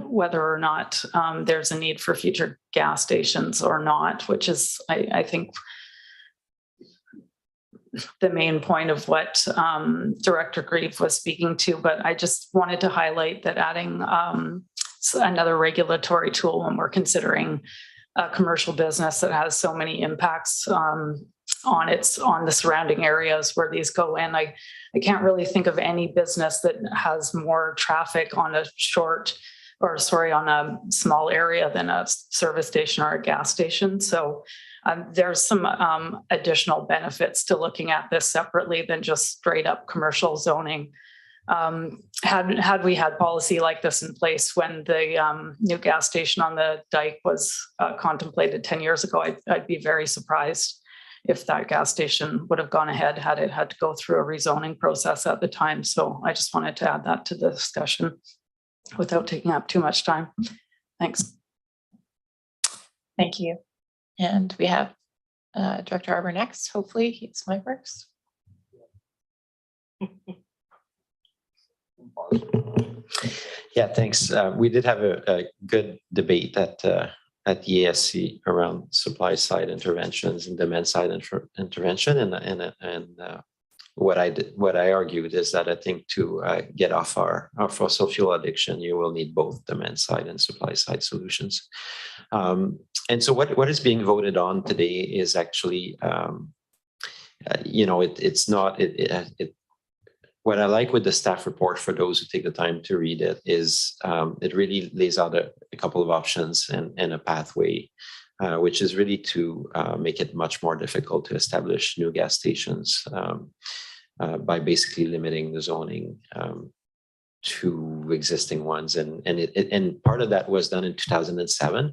whether or not there's a need for future gas stations or not, which is, I think, the main point of what Director Grieve was speaking to, but I just wanted to highlight that adding another regulatory tool when we're considering a commercial business that has so many impacts on the surrounding areas where these go in. I can't really think of any business that has more traffic on a on a small area than a service station or a gas station. So there's some additional benefits to looking at this separately than just straight up commercial zoning. Had we had policy like this in place when the new gas station on the dike was contemplated 10 years ago, I'd be very surprised if that gas station would have gone ahead had it had to go through a rezoning process at the time. So I just wanted to add that to the discussion without taking up too much time. Thanks. Thank you. And we have Director Arbor next. Hopefully his mic works. Yeah, thanks. We did have a good debate at the ESC around supply side interventions and demand side intervention, and what I argued is that I think to get off our fossil fuel addiction, you will need both demand side and supply side solutions. And so what is being voted on today is actually, it's not. What I like with the staff report, for those who take the time to read it, is it really lays out a couple of options and a pathway, which is really to make it much more difficult to establish new gas stations by basically limiting the zoning to existing ones. And part of that was done in 2007,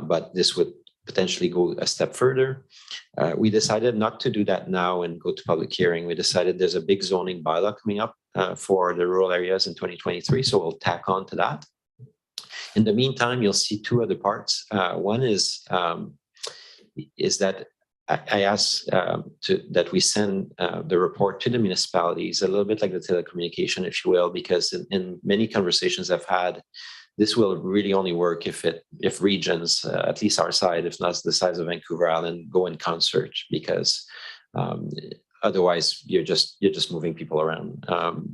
but this would potentially go a step further. We decided not to do that now and go to public hearing. We decided there's a big zoning bylaw coming up for the rural areas in 2023, so we'll tack on to that. In the meantime, you'll see two other parts. One is that I asked that we send the report to the municipalities, a little bit like the telecommunication, if you will, because in many conversations I've had, this will really only work if regions, at least our side, if not the size of Vancouver Island, go in concert, because otherwise you're just moving people around,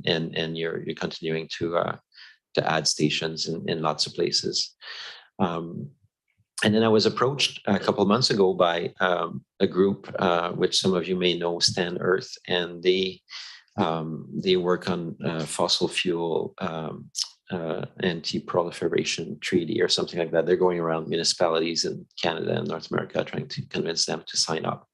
and you're continuing to add stations in lots of places. And then I was approached a couple of months ago by a group which some of you may know, Stand Earth, and they work on fossil fuel anti-proliferation treaty or something like that. They're going around municipalities in Canada and North America trying to convince them to sign up.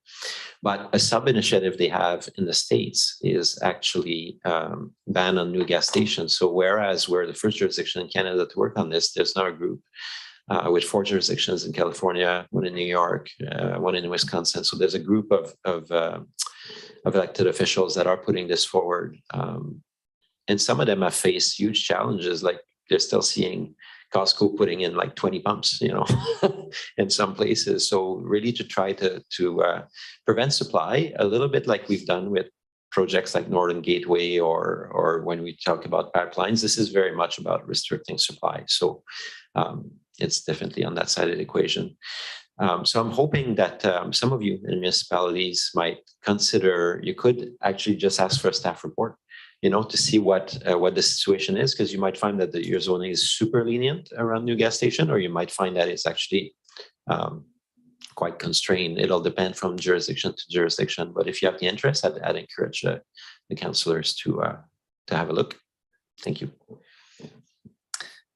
But a sub-initiative they have in the States is actually ban on new gas stations. So whereas we're the first jurisdiction in Canada to work on this, there's now a group with 4 jurisdictions in California, 1 in New York, 1 in Wisconsin. So there's a group of elected officials that are putting this forward. And some of them have faced huge challenges, like they're still seeing Costco putting in like 20 pumps, in some places. So really to try to prevent supply, a little bit like we've done with projects like Northern Gateway or when we talk about pipelines, this is very much about restricting supply. So it's definitely on that side of the equation. So I'm hoping that some of you in municipalities might consider, you could actually just ask for a staff report, to see what the situation is, because you might find that your zoning is super lenient around new gas station, or you might find that it's actually quite constrained. It'll depend from jurisdiction to jurisdiction. But if you have the interest, I'd encourage the councillors to have a look. Thank you.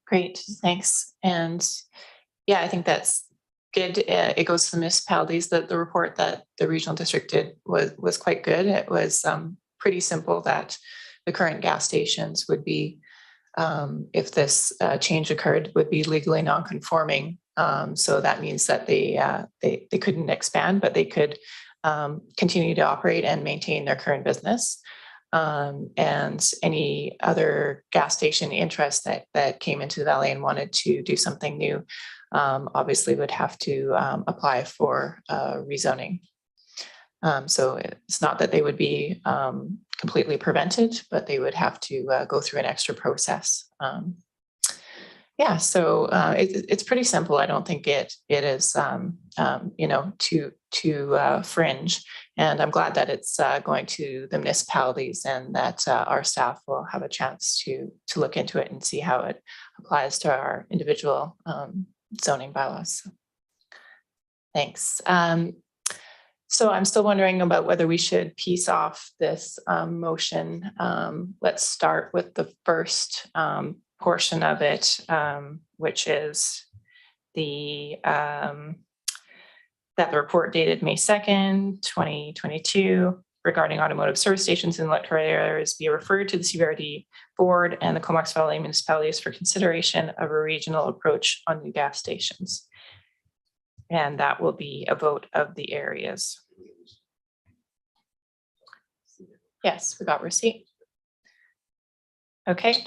Great, thanks. And yeah, I think that's good. It goes to the municipalities. The report that the regional district did was quite good. It was pretty simple that the current gas stations would be, if this change occurred, would be legally non-conforming. So that means that they couldn't expand, but they could continue to operate and maintain their current business. And any other gas station interest that came into the valley and wanted to do something new, obviously would have to apply for rezoning. So it's not that they would be completely prevented, but they would have to go through an extra process. Yeah, so it's pretty simple. I don't think it is too fringe, and I'm glad that it's going to the municipalities and that our staff will have a chance to look into it and see how it applies to our individual zoning bylaws. Thanks. So I'm still wondering about whether we should piece off this motion. Let's start with the first portion of it, which is that the report dated May 2nd, 2022 regarding automotive service stations in electoral areas be referred to the CVRD board and the Comox Valley municipalities for consideration of a regional approach on new gas stations. And that will be a vote of the areas. Yes, we got receipt. Okay.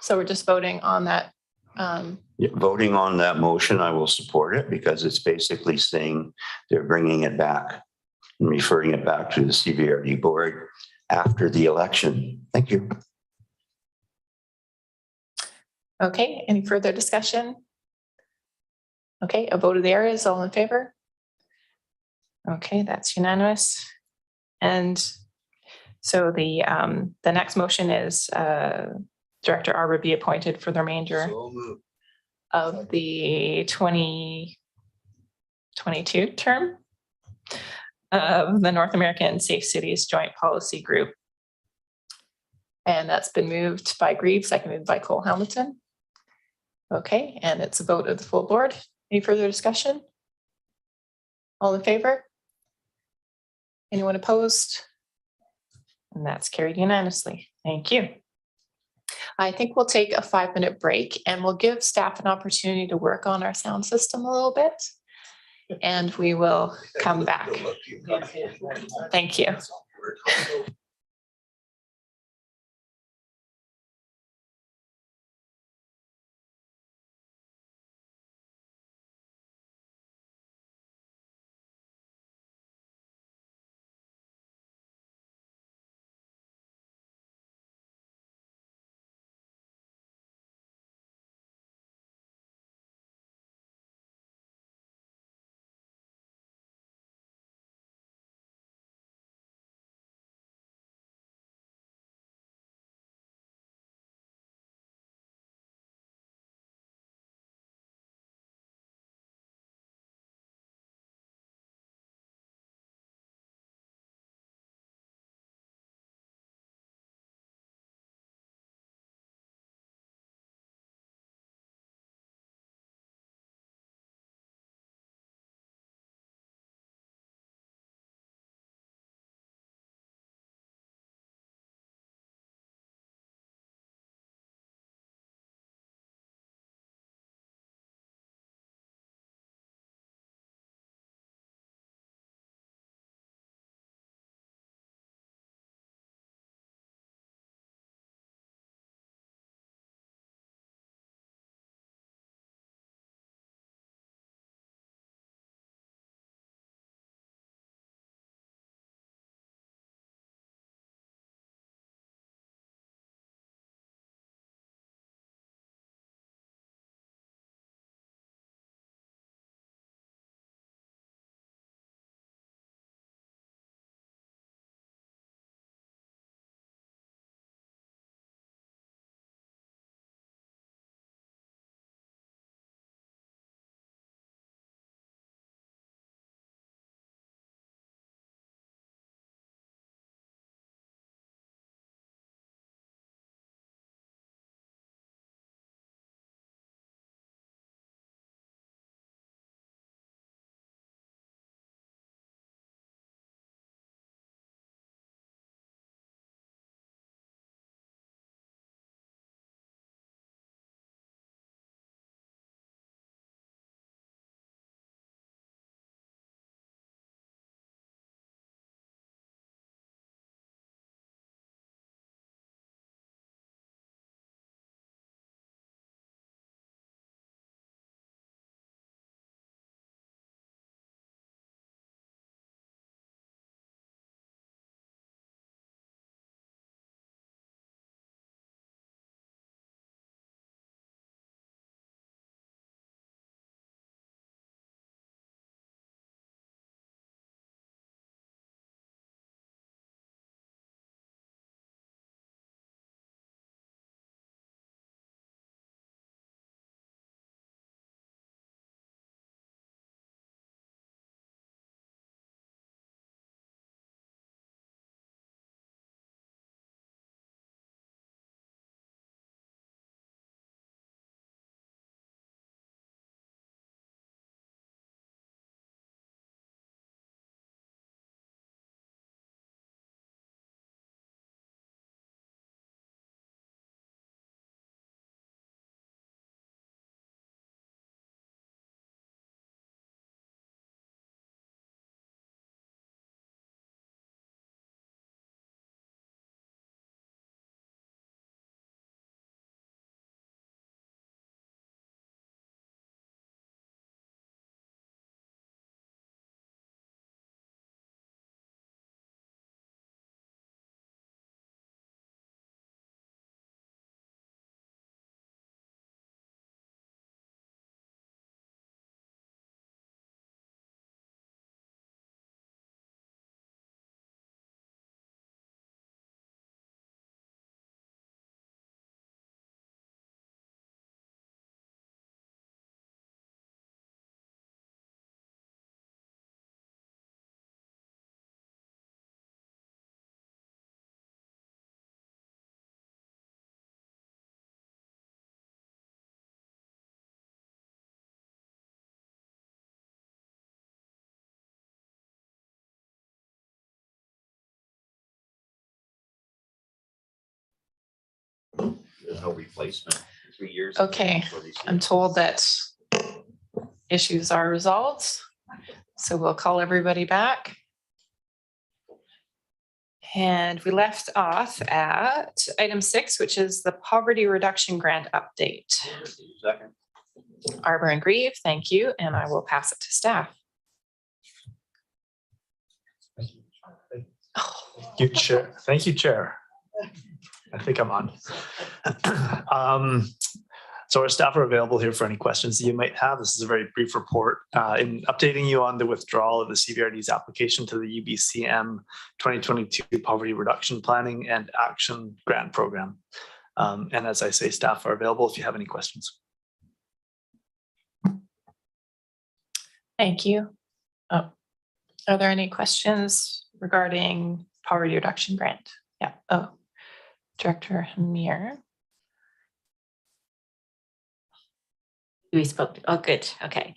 So we're just voting on that. Yeah, voting on that motion, I will support it because it's basically saying they're bringing it back and referring it back to the CVRD board after the election. Thank you. Okay, any further discussion? Okay, a vote of the areas, all in favor? Okay, that's unanimous. And so the next motion is Director Arbor be appointed for the remainder of the 2022 term of the North American Safe Cities Joint Policy Group. And that's been moved by Grieve, seconded by Cole Hamilton. Okay, and it's a vote of the full board. Any further discussion? All in favor? Anyone opposed? And that's carried unanimously. Thank you. I think we'll take a 5-minute break and we'll give staff an opportunity to work on our sound system a little bit. And we will come back. Thank you. no replacement. 3 years. Okay, I'm told that issues are resolved. So we'll call everybody back. And we left off at item 6, which is the poverty reduction grant update. Second. Arbor and Grieve, thank you, and I will pass it to staff. Thank you, Chair. Thank you, Chair. I think I'm on. So our staff are available here for any questions that you might have. This is a very brief report in updating you on the withdrawal of the CVRD's application to the UBCM 2022 Poverty Reduction Planning and Action Grant Program. And as I say, staff are available if you have any questions. Thank you. Oh, are there any questions regarding poverty reduction grant? Yeah. Oh, Director Hamir. We spoke. Oh, good. Okay.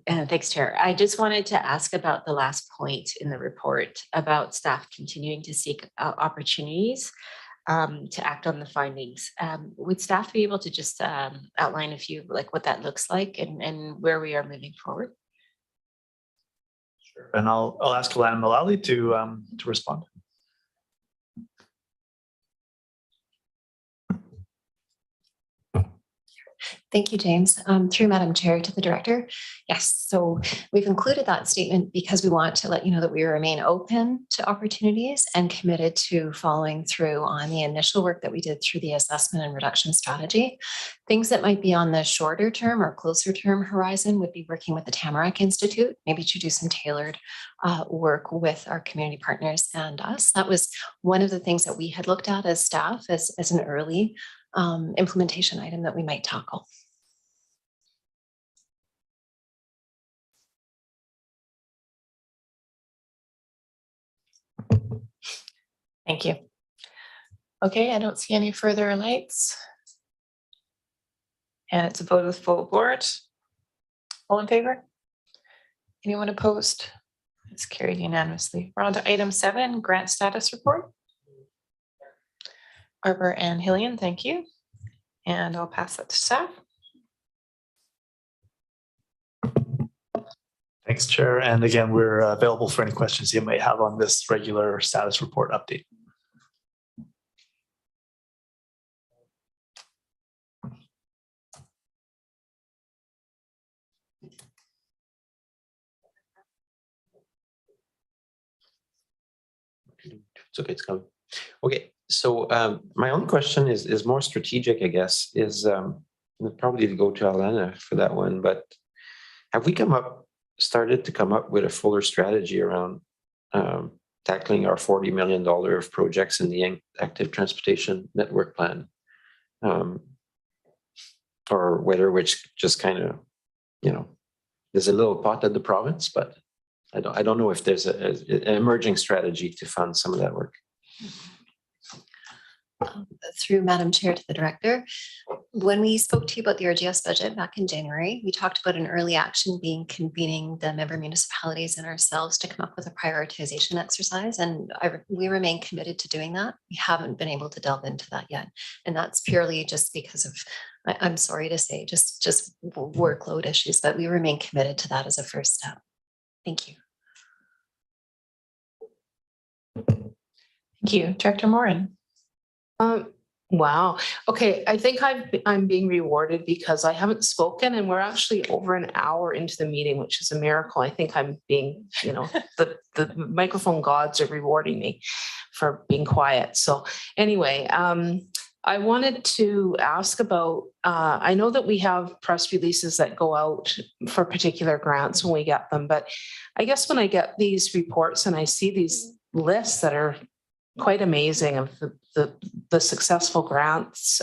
Thanks, Chair. I just wanted to ask about the last point in the report about staff continuing to seek opportunities to act on the findings. Would staff be able to just outline a few, like what that looks like and where we are moving forward? Sure. And I'll ask Alana Mullally to respond. Thank you, James. Through Madam Chair to the Director. Yes, so we've included that statement because we want to let you know that we remain open to opportunities and committed to following through on the initial work that we did through the assessment and reduction strategy. Things that might be on the shorter term or closer term horizon would be working with the Tamarack Institute, maybe to do some tailored work with our community partners and us. That was one of the things that we had looked at as staff as an early implementation item that we might tackle. Thank you. Okay, I don't see any further lights. And it's a vote of the full board. All in favor? Anyone opposed? It's carried unanimously. We're on to item 7, grant status report. Arbor and Hillian, thank you. And I'll pass that to staff. Thanks, Chair. And again, we're available for any questions you might have on this regular status report update. It's okay, it's coming. Okay, so my own question is more strategic, I guess, is probably to go to Alana for that one, but have we started to come up with a fuller strategy around tackling our $40 million of projects in the active transportation network plan? Or whether which just kind of, there's a little pot at the province, but I don't know if there's an emerging strategy to fund some of that work. Through Madam Chair to the Director, when we spoke to you about the RGS budget back in January, we talked about an early action being convening the member municipalities and ourselves to come up with a prioritization exercise, and we remain committed to doing that. We haven't been able to delve into that yet, and that's purely just because of, I'm sorry to say, just workload issues, but we remain committed to that as a first step. Thank you. Thank you. Director Morin. Wow. Okay. I think I'm being rewarded because I haven't spoken and we're actually over an hour into the meeting, which is a miracle. I think I'm being, the microphone gods are rewarding me for being quiet. So anyway, I wanted to ask about, I know that we have press releases that go out for particular grants when we get them, but I guess when I get these reports and I see these lists that are quite amazing of the successful grants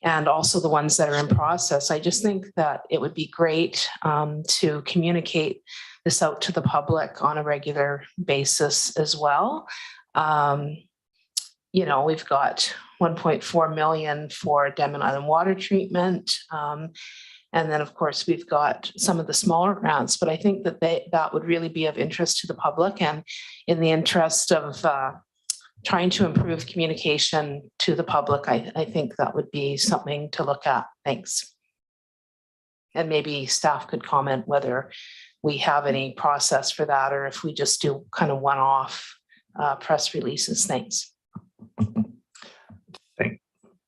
and also the ones that are in process, I just think that it would be great to communicate this out to the public on a regular basis as well. We've got 1.4 million for Denman Island water treatment. And then, of course, we've got some of the smaller grants, but I think that that would really be of interest to the public and in the interest of trying to improve communication to the public, I think that would be something to look at. Thanks. And maybe staff could comment whether we have any process for that, or if we just do kind of one-off press releases. Thanks.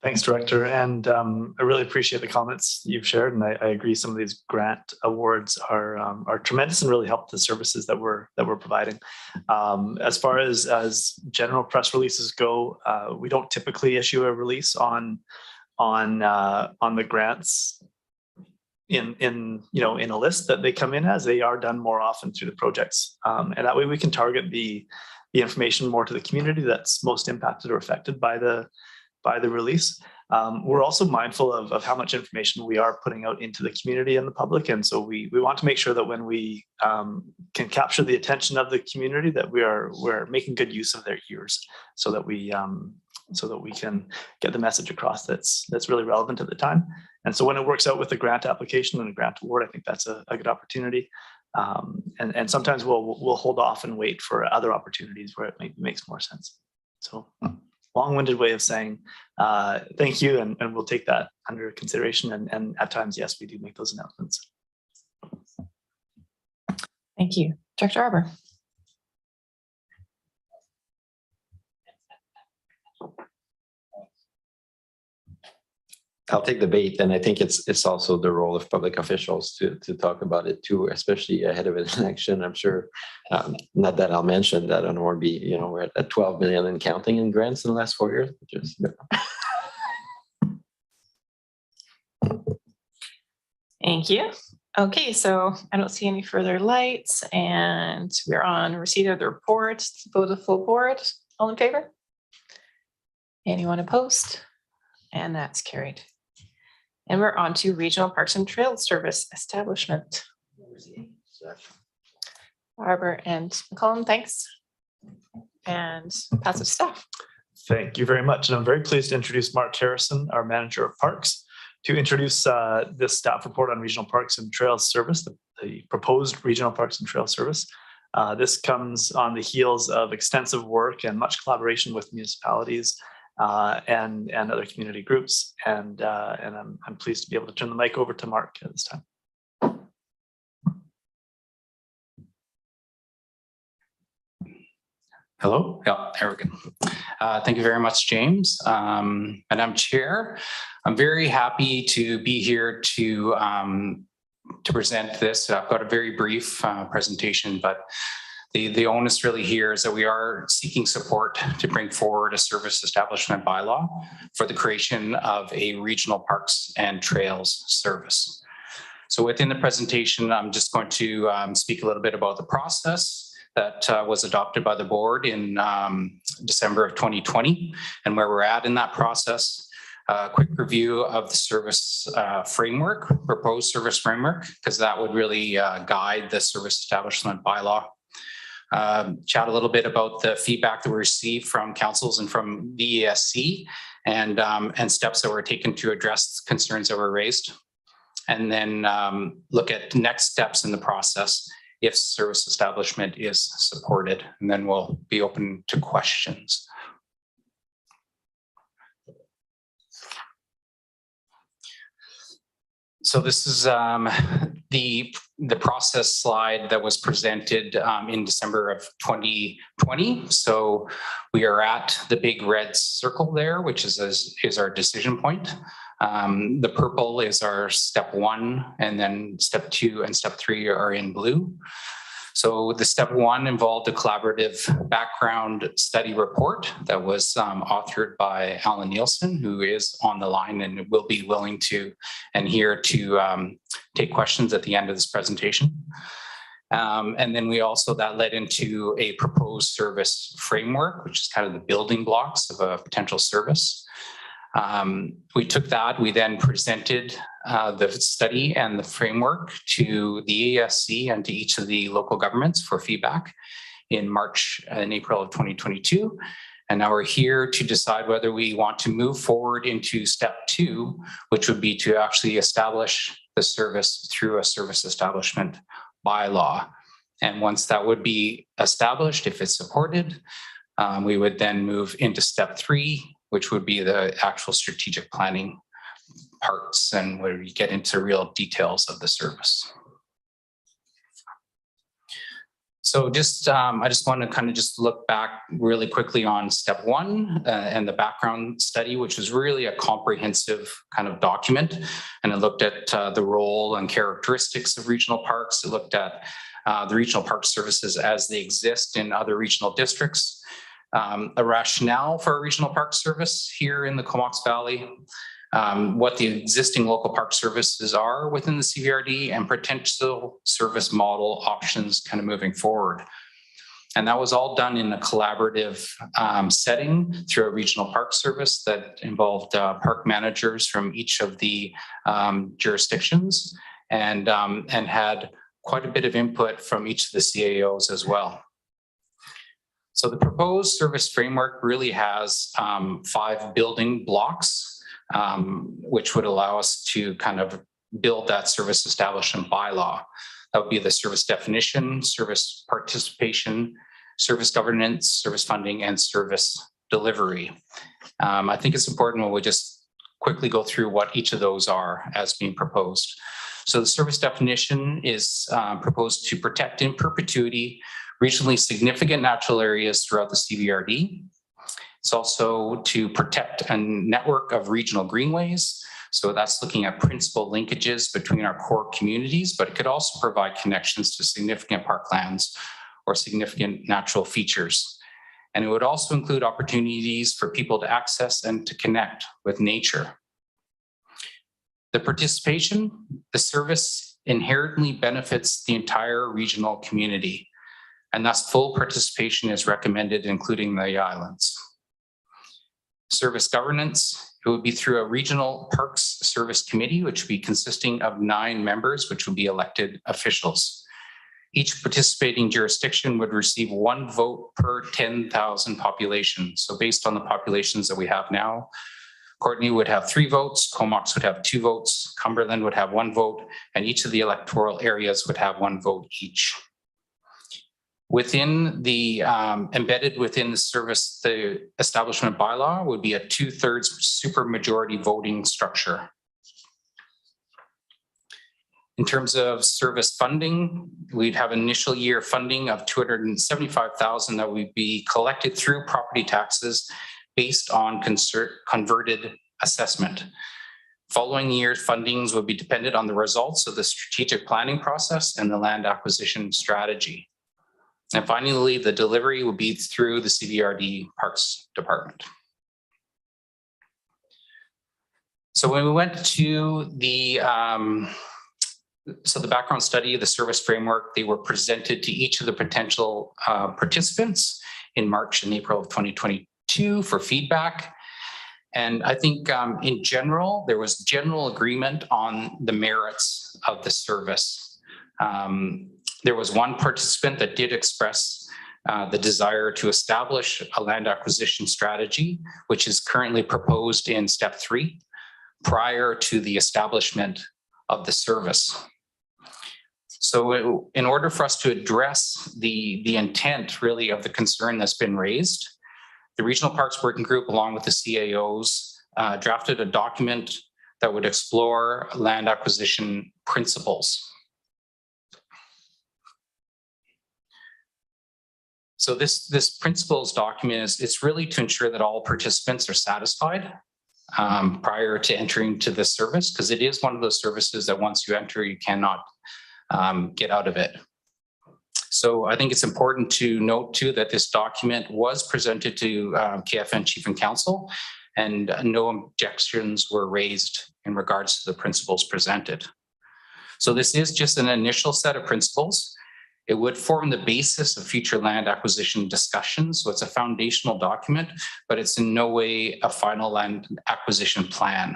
Thanks, Director. And I really appreciate the comments you've shared. And I agree, some of these grant awards are tremendous and really help the services that we're providing. As far as general press releases go, we don't typically issue a release on the grants in a list that they come in as. They are done more often through the projects, and that way we can target the information more to the community that's most impacted or affected by the release. We're also mindful of how much information we are putting out into the community and the public, and so we want to make sure that when we can capture the attention of the community, that we're making good use of their ears, so that we can get the message across that's really relevant at the time. And so when it works out with the grant application and a grant award, I think that's a good opportunity. And sometimes we'll hold off and wait for other opportunities where it makes more sense. So long-winded way of saying thank you, and we'll take that under consideration. And at times, yes, we do make those announcements. Thank you. Director Arbor. I'll take the bait, and I think it's also the role of public officials to talk about it too, especially ahead of an election. I'm sure, not that I'll mention that on Orby, we're at 12 million and counting in grants in the last 4 years. Thank you. Okay, so I don't see any further lights, and we're on receipt of the report. Vote of full board. All in favor? Anyone opposed? And that's carried. And we're on to Regional Parks and Trails Service Establishment. Arbor and McCollum, thanks. And pass it to staff. Thank you very much. And I'm very pleased to introduce Mark Harrison, our Manager of Parks, to introduce this staff report on Regional Parks and Trails Service, the proposed Regional Parks and Trails Service. This comes on the heels of extensive work and much collaboration with municipalities and other community groups, and I'm pleased to be able to turn the mic over to Mark at this time. Hello. Yeah, there we go. Thank you very much, James. Madam Chair, I'm very happy to be here to present this. I've got a very brief presentation, but the onus really here is that we are seeking support to bring forward a service establishment bylaw for the creation of a regional parks and trails service. So within the presentation, I'm just going to speak a little bit about the process that was adopted by the board in December of 2020 and where we're at in that process. A quick review of the service framework, proposed service framework, because that would really guide the service establishment bylaw. Chat a little bit about the feedback that we received from councils and from the ESC and steps that were taken to address concerns that were raised. And then look at next steps in the process if service establishment is supported, and then we'll be open to questions. So this is the process slide that was presented in December of 2020. So we are at the big red circle there, which is our decision point. The purple is our step 1, and then step 2 and step 3 are in blue. So the step 1 involved a collaborative background study report that was authored by Alan Nielsen, who is on the line and will be willing to and here to take questions at the end of this presentation. And then that led into a proposed service framework, which is kind of the building blocks of a potential service. We took that, we then presented the study and the framework to the ESC and to each of the local governments for feedback in March and April of 2022. And now we're here to decide whether we want to move forward into step 2, which would be to actually establish the service through a service establishment bylaw. And once that would be established, if it's supported, We would then move into step 3, which would be the actual strategic planning parts and where you get into real details of the service. So just, I just want to kind of just look back really quickly on step 1 and the background study, which was really a comprehensive kind of document. And it looked at the role and characteristics of regional parks. It looked at the regional park services as they exist in other regional districts, a rationale for a regional park service here in the Comox Valley, what the existing local park services are within the CVRD and potential service model options kind of moving forward. And that was all done in a collaborative setting through a regional park service that involved park managers from each of the jurisdictions and had quite a bit of input from each of the CAOs as well. So the proposed service framework really has 5 building blocks, which would allow us to kind of build that service establishment bylaw. That would be the service definition, service participation, service governance, service funding, and service delivery. I think it's important when we just quickly go through what each of those are as being proposed. So the service definition is proposed to protect in perpetuity regionally significant natural areas throughout the CVRD. It's also to protect a network of regional greenways. So that's looking at principal linkages between our core communities, but it could also provide connections to significant parklands or significant natural features. And it would also include opportunities for people to access and to connect with nature. The participation, the service inherently benefits the entire regional community, and thus full participation is recommended, including the islands. Service governance, it would be through a regional parks service committee, which would be consisting of 9 members, which would be elected officials. Each participating jurisdiction would receive 1 vote per 10,000 population. So based on the populations that we have now, Courtney would have 3 votes, Comox would have 2 votes, Cumberland would have 1 vote, and each of the electoral areas would have 1 vote each. Within the, embedded within the service, the establishment bylaw would be a 2/3 supermajority voting structure. In terms of service funding, we'd have initial year funding of $275,000 that would be collected through property taxes based on converted assessment. Following years fundings would be dependent on the results of the strategic planning process and the land acquisition strategy. And finally, the delivery will be through the CVRD Parks Department. So when we went to the background study, the service framework, they were presented to each of the potential participants in March and April of 2022 for feedback. And I think in general, there was general agreement on the merits of the service. There was 1 participant that did express the desire to establish a land acquisition strategy, which is currently proposed in step 3, prior to the establishment of the service. So in order for us to address the intent really of the concern that's been raised, the Regional Parks Working Group, along with the CAOs, drafted a document that would explore land acquisition principles. So this principles document it's really to ensure that all participants are satisfied prior to entering to this service, because it is one of those services that once you enter, you cannot get out of it. So I think it's important to note too that this document was presented to KFN Chief and Council, and no objections were raised in regards to the principles presented. So this is just an initial set of principles. It would form the basis of future land acquisition discussions. So it's a foundational document, but it's in no way a final land acquisition plan.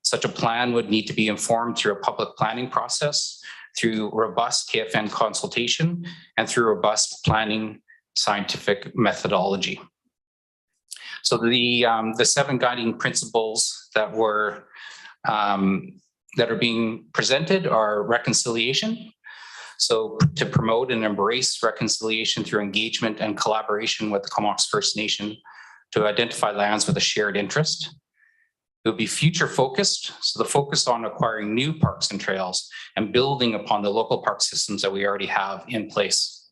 Such a plan would need to be informed through a public planning process, through robust KFN consultation, and through robust planning scientific methodology. So the 7 guiding principles that are being presented are reconciliation. So to promote and embrace reconciliation through engagement and collaboration with the Comox First Nation to identify lands with a shared interest. It will be future focused, so the focus on acquiring new parks and trails and building upon the local park systems that we already have in place.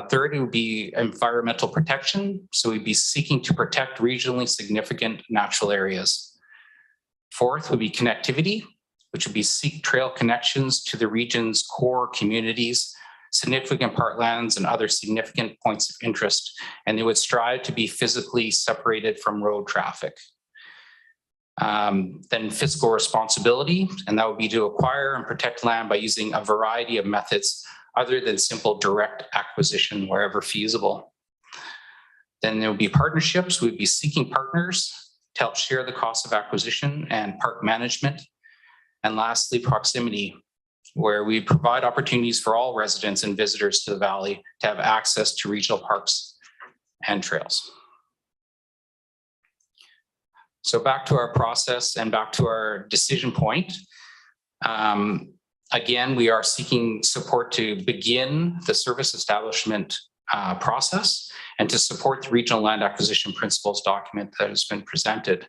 Third, it would be environmental protection. So we'd be seeking to protect regionally significant natural areas. Fourth would be connectivity, which would be seek trail connections to the region's core communities, significant parklands and other significant points of interest. And they would strive to be physically separated from road traffic. Then fiscal responsibility, and that would be to acquire and protect land by using a variety of methods other than simple direct acquisition wherever feasible. Then there would be partnerships. We'd be seeking partners to help share the cost of acquisition and park management. And lastly, proximity, where we provide opportunities for all residents and visitors to the valley to have access to regional parks and trails. So back to our process and back to our decision point. Again, we are seeking support to begin the service establishment process and to support the regional land acquisition principles document that has been presented.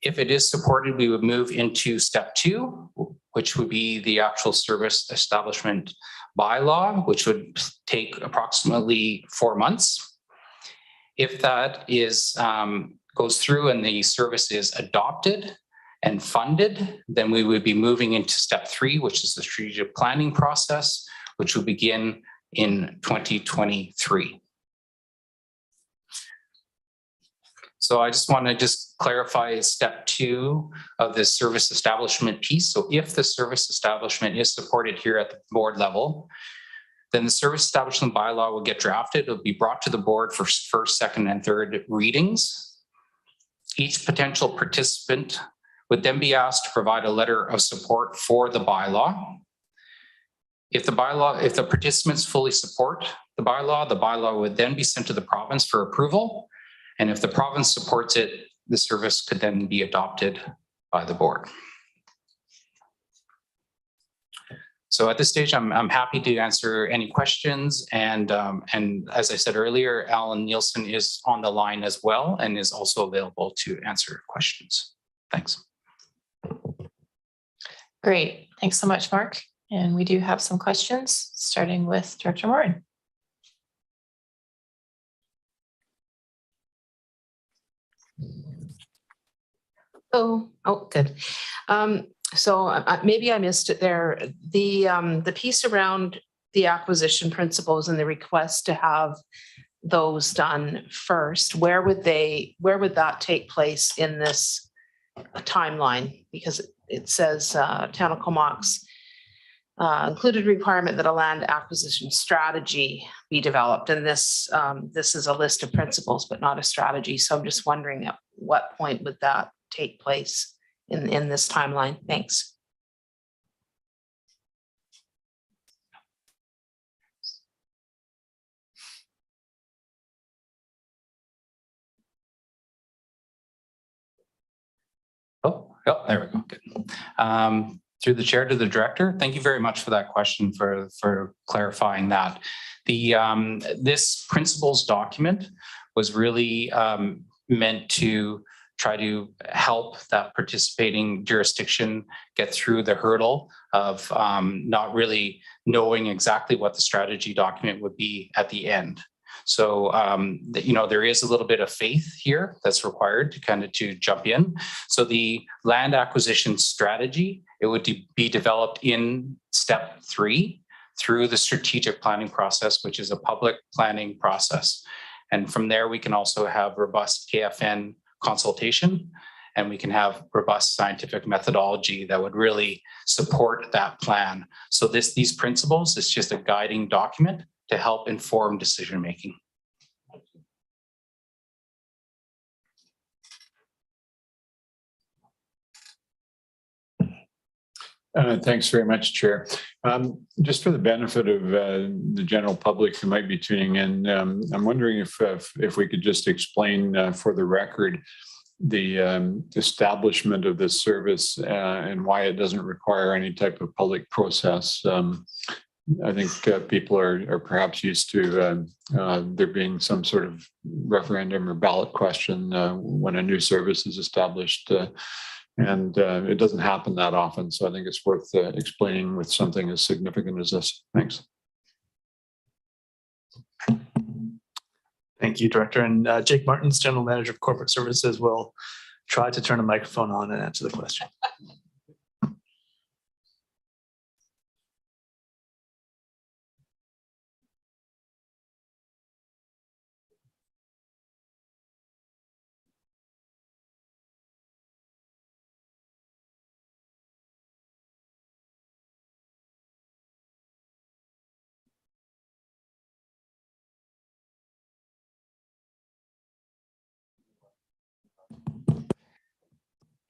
If it is supported, we would move into step 2, which would be the actual service establishment bylaw, which would take approximately 4 months. If that is goes through and the service is adopted and funded, then we would be moving into step 3, which is the strategic planning process, which will begin in 2023. So I just want to clarify step 2 of this service establishment piece. So if the service establishment is supported here at the board level, then the service establishment bylaw will get drafted. It'll be brought to the board for first, second, and third readings. Each potential participant would then be asked to provide a letter of support for the bylaw. If the participants fully support the bylaw would then be sent to the province for approval. And if the province supports it, the service could then be adopted by the board. So at this stage, I'm happy to answer any questions. And as I said earlier, Alan Nielsen is on the line as well and is also available to answer questions. Thanks. Great. Thanks so much, Mark. And we do have some questions, starting with Director Morin. Oh, good. So maybe I missed it there. The piece around the acquisition principles and the request to have those done first, where would that take place in this timeline? Because it says Town of Comox included requirement that a land acquisition strategy be developed. And this is a list of principles, but not a strategy. So I'm just wondering at what point would that take place in this timeline? Thanks. Oh, there we go. Good. Through the chair to the director, thank you very much for that question, for clarifying that. This principles document was really meant to try to help that participating jurisdiction get through the hurdle of not really knowing exactly what the strategy document would be at the end. So, there is a little bit of faith here that's required to jump in. So the land acquisition strategy, it would be developed in step 3 through the strategic planning process, which is a public planning process. And from there, we can also have robust KFN consultation, and we can have robust scientific methodology that would really support that plan. So these principles is just a guiding document to help inform decision-making. Thanks very much, Chair. Just for the benefit of the general public who might be tuning in, I'm wondering if we could just explain for the record establishment of this service and why it doesn't require any type of public process. I think people are perhaps used to there being some sort of referendum or ballot question when a new service is established. And it doesn't happen that often. So I think it's worth explaining with something as significant as this. Thanks. Thank you, Director. And Jake Martins, General Manager of Corporate Services, will try to turn a microphone on and answer the question.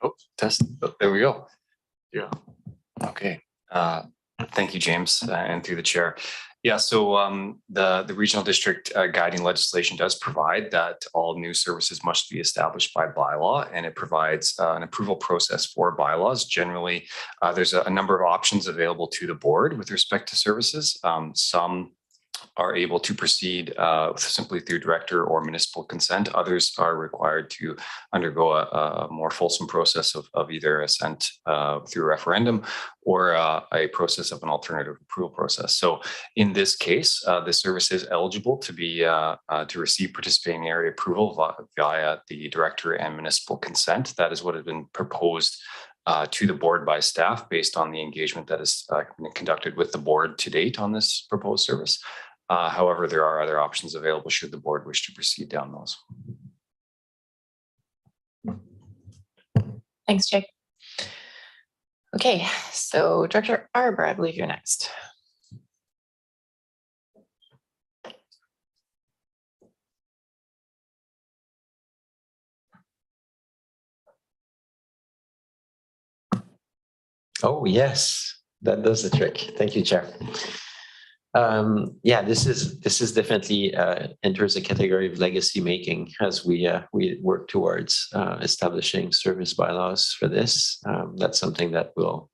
Oh, test. Oh, there we go. Yeah. Okay. Thank you, James, and through the chair. Yeah, so the regional district guiding legislation does provide that all new services must be established by bylaw, and it provides an approval process for bylaws. Generally, there's a number of options available to the board with respect to services. Some are able to proceed simply through director or municipal consent. Others are required to undergo a more fulsome process of either assent through a referendum or a process of an alternative approval process. So in this case, the service is eligible to be to receive participating area approval via the director and municipal consent. That is what has been proposed to the board by staff based on the engagement that has been conducted with the board to date on this proposed service. However, there are other options available should the board wish to proceed down those. Thanks, Jake. Okay, so Director Arbor, I believe you're next. Oh, yes, that does the trick. Thank you, Chair. Yeah, this is definitely enters the category of legacy making as we work towards establishing service bylaws for this. That's something that will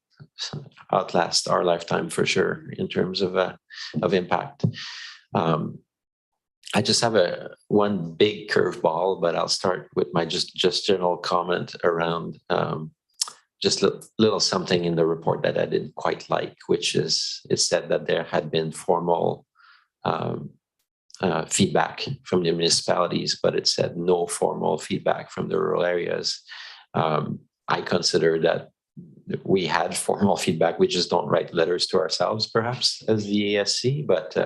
outlast our lifetime for sure in terms of impact. I just have one big curveball, but I'll start with my just general comment around just a little something in the report that I didn't quite like, which is it said that there had been formal feedback from the municipalities, but it said no formal feedback from the rural areas. I consider that we had formal feedback. We just don't write letters to ourselves, perhaps, as the ASC, but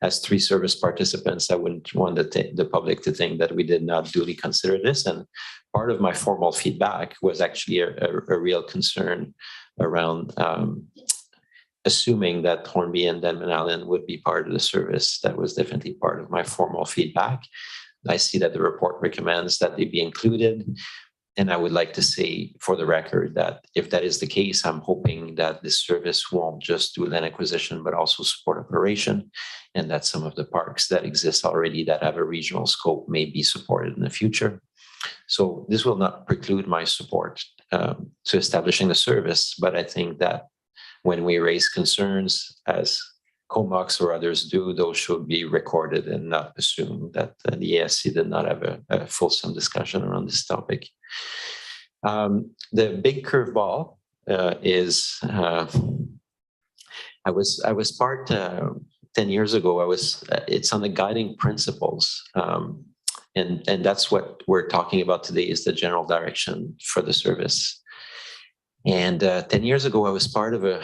as three service participants, I wouldn't want the public to think that we did not duly consider this. And part of my formal feedback was actually a real concern around assuming that Hornby and Denman Island would be part of the service. That was definitely part of my formal feedback. I see that the report recommends that they be included. And I would like to say for the record that if that is the case, I'm hoping that this service won't just do land acquisition, but also support operation, and that some of the parks that exist already that have a regional scope may be supported in the future. So this will not preclude my support to establishing the service, but I think that when we raise concerns as Comox or others do, those should be recorded and not assumed that the ASC did not have a fulsome discussion around this topic. The big curveball is I was part 10 years ago. It's on the guiding principles, and that's what we're talking about today is the general direction for the service. And 10 years ago, I was part of a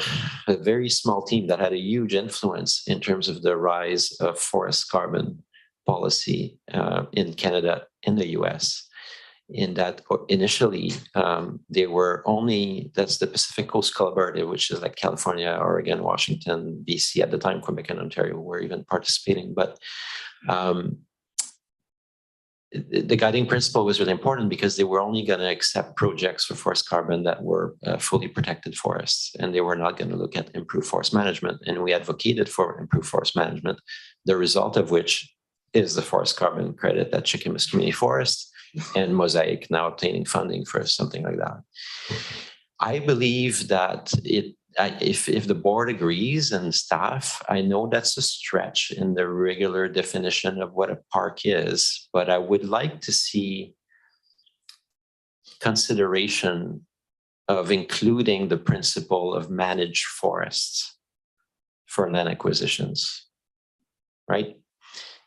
very small team that had a huge influence in terms of the rise of forest carbon policy in Canada, in the US. In that initially, they were only, that's the Pacific Coast of Alberta, which is like California, Oregon, Washington, BC at the time, Quebec and Ontario were even participating. But the guiding principle was really important because they were only going to accept projects for forest carbon that were fully protected forests, and they were not going to look at improved forest management. And we advocated for improved forest management, the result of which is the forest carbon credit at Chickamus Community Forest and Mosaic now obtaining funding for something like that. I believe that if the board agrees and staff, I know that's a stretch in the regular definition of what a park is, but I would like to see consideration of including the principle of managed forests for land acquisitions, right?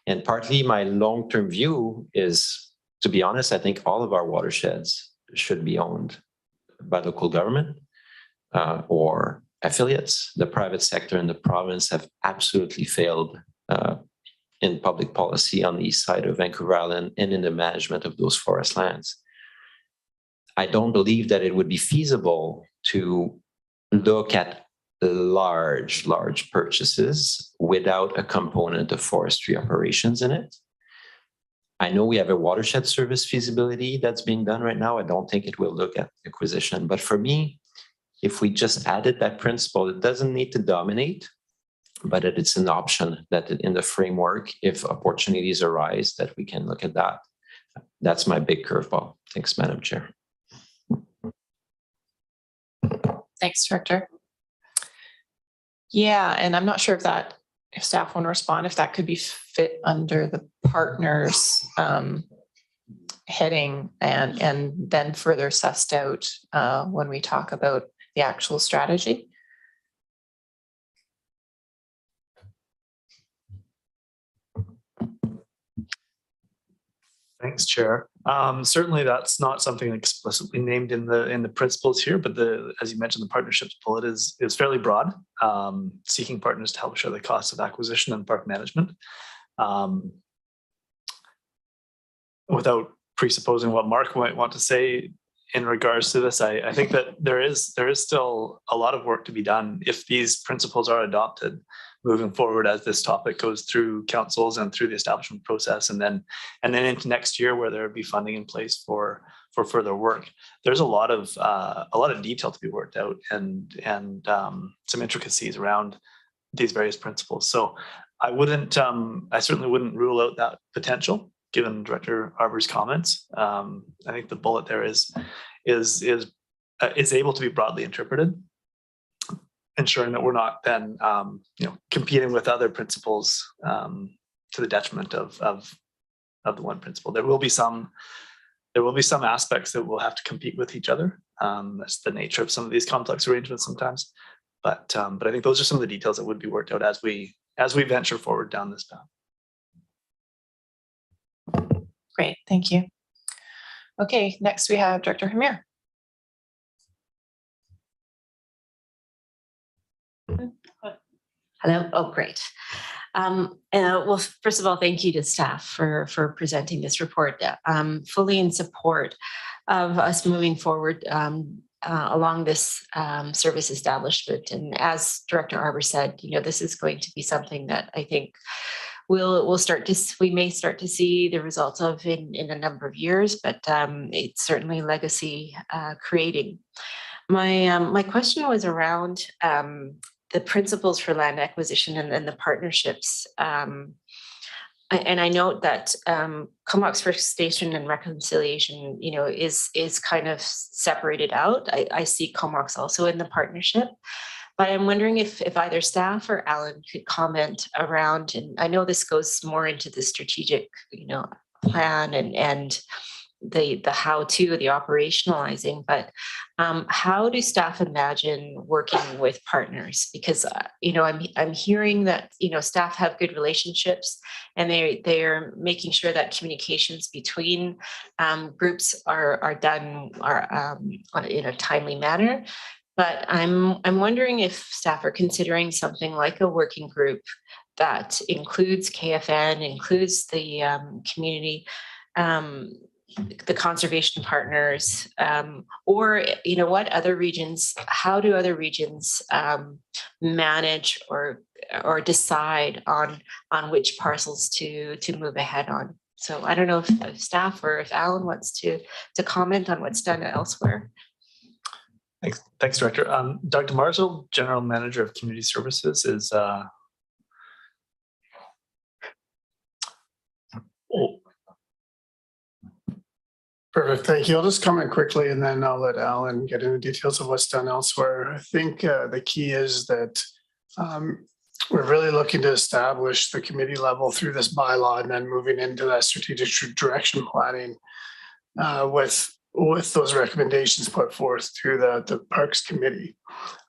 And partly my long-term view is, to be honest, I think all of our watersheds should be owned by local government or affiliates. The private sector in the province have absolutely failed in public policy on the east side of Vancouver Island and in the management of those forest lands. I don't believe that it would be feasible to look at large purchases without a component of forestry operations in it. I know we have a watershed service feasibility that's being done right now. I don't think it will look at acquisition, but for me, if we just added that principle, it doesn't need to dominate, but it's an option that in the framework, if opportunities arise, that we can look at that. That's my big curveball. Thanks, Madam Chair. Thanks, Director. Yeah, and I'm not sure if staff want to respond, if that could be fit under the partners heading and then further sussed out when we talk about the actual strategy. Thanks, Chair. Certainly, that's not something explicitly named in the principles here, but as you mentioned, the partnerships bullet is fairly broad, seeking partners to help share the costs of acquisition and park management. Without presupposing what Mark might want to say in regards to this, I think that there is still a lot of work to be done if these principles are adopted moving forward as this topic goes through councils and through the establishment process, and then into next year where there would be funding in place for further work. There's a lot of detail to be worked out and some intricacies around these various principles. So I certainly wouldn't rule out that potential given Director Arbor's comments. I think the bullet there is able to be broadly interpreted, ensuring that we're not then competing with other principles to the detriment of the one principle. There will be some aspects that will have to compete with each other. That's the nature of some of these complex arrangements sometimes. But I think those are some of the details that would be worked out as we venture forward down this path. Great, thank you. Okay, next we have Director Hamir. Hello. Oh, great. Well, first of all, thank you to staff for presenting this report. Fully in support of us moving forward along this service establishment. And as Director Arbor said, this is going to be something that I think we may start to see the results of in a number of years, but it's certainly legacy creating. My question was around the principles for land acquisition and the partnerships. And I note that Comox First Station and Reconciliation, is kind of separated out. I see Comox also in the partnership, but I'm wondering if either staff or Alan could comment around, and I know this goes more into the strategic, plan and the how-to, the operationalizing, but how do staff imagine working with partners? Because I'm hearing that staff have good relationships and they're making sure that communications between groups are done in a timely manner. But I'm wondering if staff are considering something like a working group that includes KFN, includes the community, the conservation partners, or what other regions, how do other regions manage or decide on which parcels to move ahead on? So I don't know if staff or if Alan wants to comment on what's done elsewhere. Thanks, Director. Dr. Marshall, General Manager of Community Services, is Perfect. Thank you. I'll just comment quickly and then I'll let Alan get into details of what's done elsewhere. I think the key is that we're really looking to establish the committee level through this bylaw and then moving into that strategic direction planning with those recommendations put forth through the Parks Committee.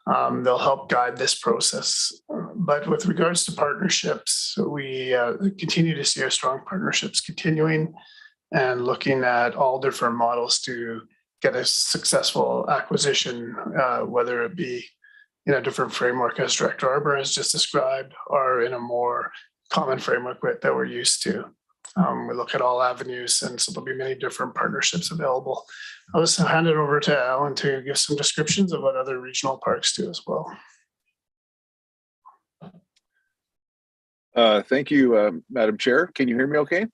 They'll help guide this process. But with regards to partnerships, we continue to see our strong partnerships continuing and looking at all different models to get a successful acquisition, whether it be in a different framework as Director Arbor has just described, or in a more common framework that we're used to. We look at all avenues, and so there'll be many different partnerships available. I'll just hand it over to Alan to give some descriptions of what other regional parks do as well. Thank you, Madam Chair. Can you hear me okay?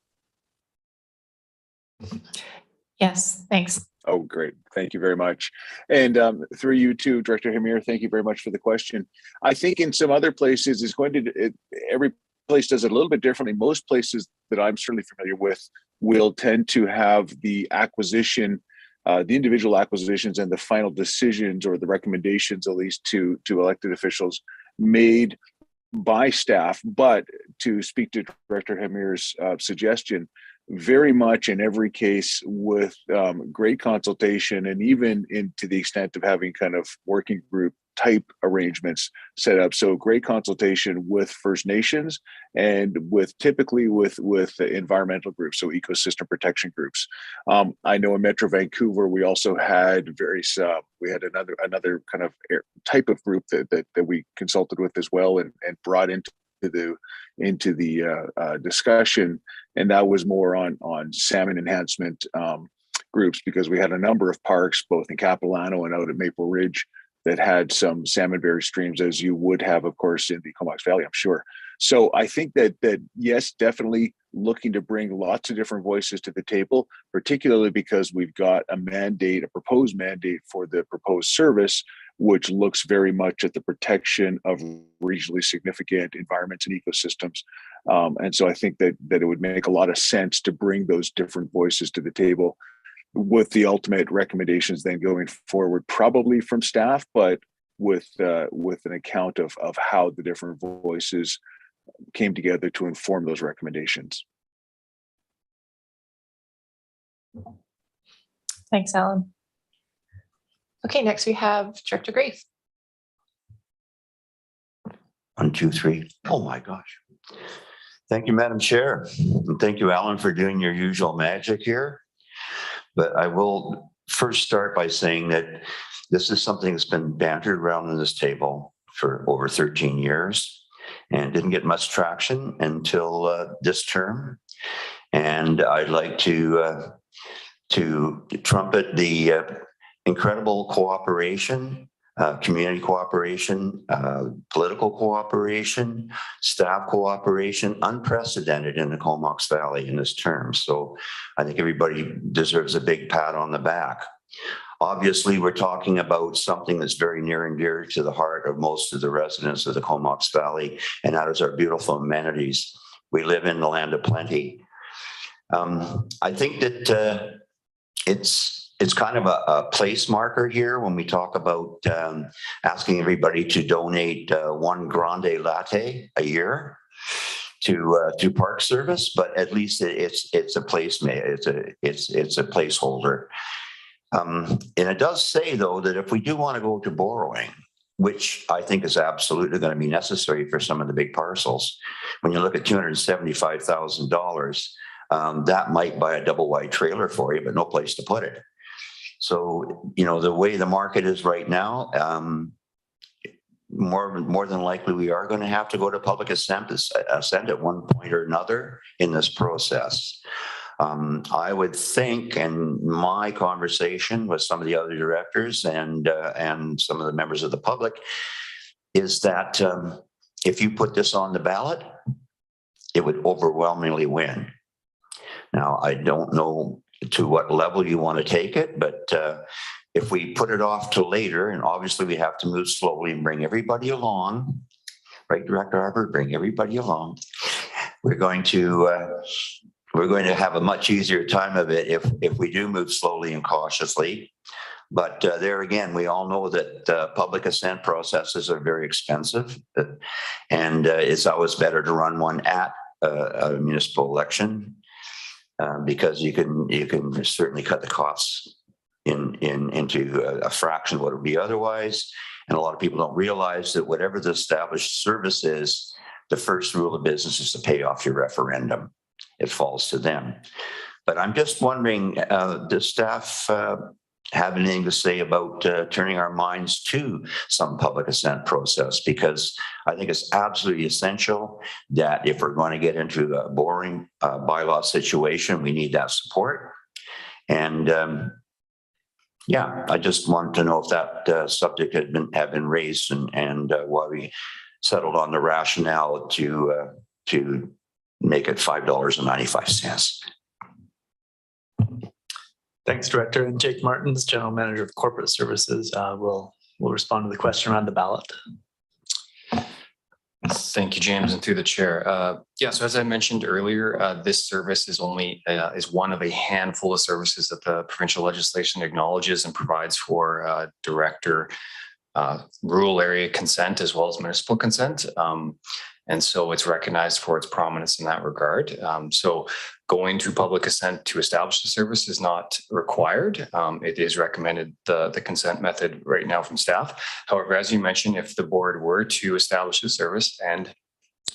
Yes, thanks. Oh, great. Thank you very much. And through you too, Director Hamir, thank you very much for the question. I think in some other places, it's going to, every place does it a little bit differently. Most places that I'm certainly familiar with will tend to have the acquisition, the individual acquisitions and the final decisions or the recommendations, at least to elected officials, made by staff. But to speak to Director Hamir's suggestion, very much in every case with great consultation, and even to the extent of having kind of working group type arrangements set up. So great consultation with First Nations and typically with environmental groups, so ecosystem protection groups. I know in Metro Vancouver we also had various. We had another kind of type of group that we consulted with as well and brought into the discussion, and that was more on salmon enhancement groups, because we had a number of parks both in Capilano and out at Maple Ridge that had some salmon-bearing streams, as you would have, of course, in the Comox Valley, I'm sure. So I think that yes, definitely looking to bring lots of different voices to the table, particularly because we've got a proposed mandate for the proposed service, which looks very much at the protection of regionally significant environments and ecosystems. And so I think that it would make a lot of sense to bring those different voices to the table, with the ultimate recommendations then going forward, probably from staff, but with an account of how the different voices came together to inform those recommendations. Thanks, Alan. Okay, next we have Director Grace. 1, 2, 3. Oh my gosh. Thank you, Madam Chair. And thank you, Alan, for doing your usual magic here. But I will first start by saying that this is something that's been bantered around on this table for over 13 years and didn't get much traction until this term. And I'd like to trumpet the incredible cooperation, community cooperation, political cooperation, staff cooperation, unprecedented in the Comox Valley in this term. So I think everybody deserves a big pat on the back. Obviously, we're talking about something that's very near and dear to the heart of most of the residents of the Comox Valley, and that is our beautiful amenities. We live in the land of plenty. I think that it's kind of a place marker here when we talk about asking everybody to donate 1 grande latte a year to Park Service, but at least it's a place, it's a placeholder. And it does say, though, that if we do want to go to borrowing, which I think is absolutely going to be necessary for some of the big parcels, when you look at $275,000, that might buy a double wide trailer for you, but no place to put it. So, you know, the way the market is right now, more than likely we are going to have to go to public assent at one point or another in this process. I would think, in my conversation with some of the other directors and some of the members of the public, is that if you put this on the ballot, it would overwhelmingly win. Now, I don't know to what level you want to take it, but if we put it off to later, and obviously we have to move slowly and bring everybody along, right, Director Arbor, bring everybody along. We're going to we're going to have a much easier time of it if we do move slowly and cautiously. But there again, we all know that public assent processes are very expensive, and it's always better to run one at a municipal election because you can certainly cut the costs into a fraction of what it would be otherwise. And a lot of people don't realize that whatever the established service is, the first rule of business is to pay off your referendum. It falls to them. But I'm just wondering, does staff have anything to say about turning our minds to some public assent process? Because I think it's absolutely essential that if we're going to get into a boring bylaw situation, we need that support. And yeah, I just want to know if that subject had been raised and why we settled on the rationale to make it $5.95. Thanks, Director. And Jake Martins, General Manager of Corporate Services, will respond to the question around the ballot. Thank you, James, and through the chair. Yeah, so as I mentioned earlier, this service is one of a handful of services that the provincial legislation acknowledges and provides for director rural area consent as well as municipal consent. And so it's recognized for its prominence in that regard. So going through public assent to establish the service is not required. It is recommended the consent method right now from staff. However, as you mentioned, if the board were to establish a service and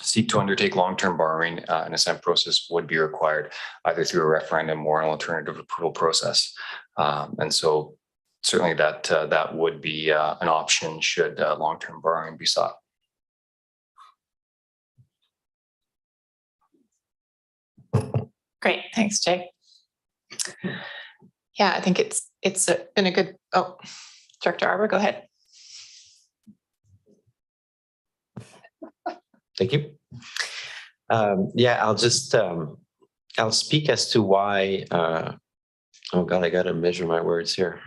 seek to undertake long-term borrowing, an assent process would be required either through a referendum or an alternative approval process. And so certainly that would be an option should long-term borrowing be sought. Great, thanks, Jay. Yeah, I think it's been a good. Oh, Director Arbour, go ahead. Thank you. Yeah, I'll speak as to why. Oh God, I gotta measure my words here.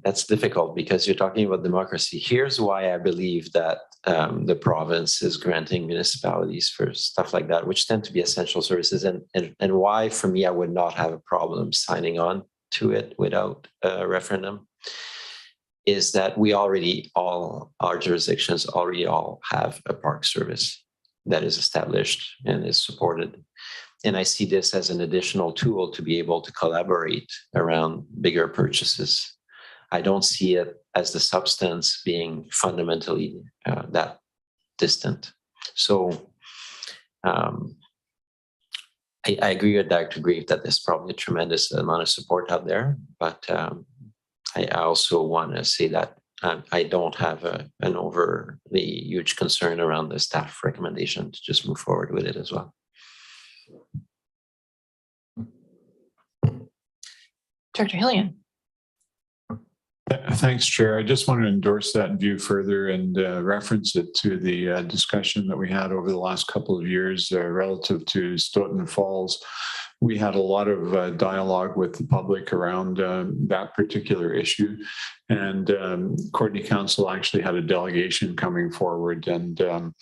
That's difficult because you're talking about democracy. Here's why I believe that the province is granting municipalities for stuff like that, which tend to be essential services, and why, for me, I would not have a problem signing on to it without a referendum, is that all our jurisdictions already all have a park service that is established and is supported. And I see this as an additional tool to be able to collaborate around bigger purchases. I don't see it as the substance being fundamentally that distant. So I agree with Dr. Grieve that there's probably a tremendous amount of support out there, but I also want to say that I don't have an overly huge concern around the staff recommendation to just move forward with it as well. Director Hillian. Thanks, Chair. I just want to endorse that view further and reference it to the discussion that we had over the last couple of years relative to Stoughton Falls. We had a lot of dialogue with the public around that particular issue. And Courtney Council actually had a delegation coming forward, and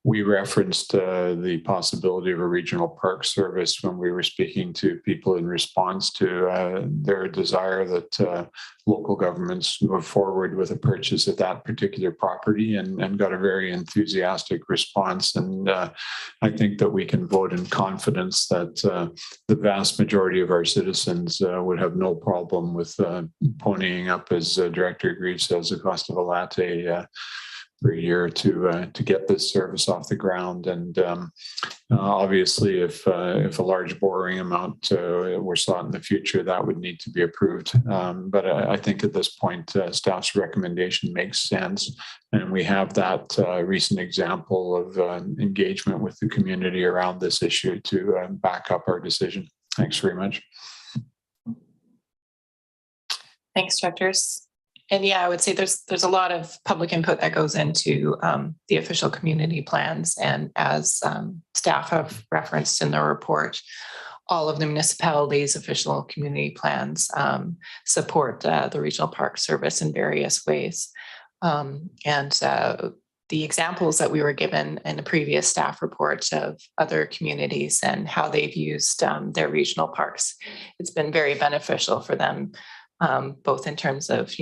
we referenced the possibility of a regional park service when we were speaking to people in response to their desire that local governments move forward with a purchase of that particular property, and got a very enthusiastic response. And I think that we can vote in confidence that the vast majority of our citizens would have no problem with ponying up, as Director Grieve says, the cost of a latte per year to get this service off the ground. And obviously, if a large borrowing amount were sought in the future, that would need to be approved. But I think at this point, staff's recommendation makes sense. And we have that recent example of engagement with the community around this issue to back up our decision. Thanks very much. Thanks, directors. And yeah, I would say there's a lot of public input that goes into the official community plans. And as staff have referenced in the report, all of the municipalities' official community plans support the regional park service in various ways. And the examples that we were given in the previous staff report of other communities and how they've used their regional parks. It's been very beneficial for them, both in terms of,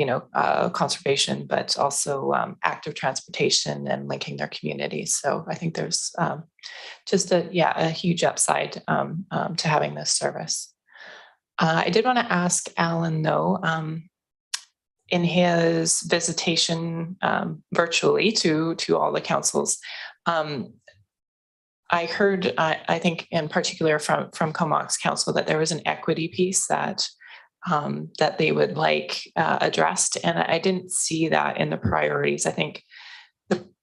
conservation, but also active transportation and linking their communities. So I think there's just a huge upside to having this service. I did want to ask Alan, though, in his visitation virtually to all the councils, I heard, I think in particular from Comox Council, that there was an equity piece that they would like addressed, and I didn't see that in the priorities. I think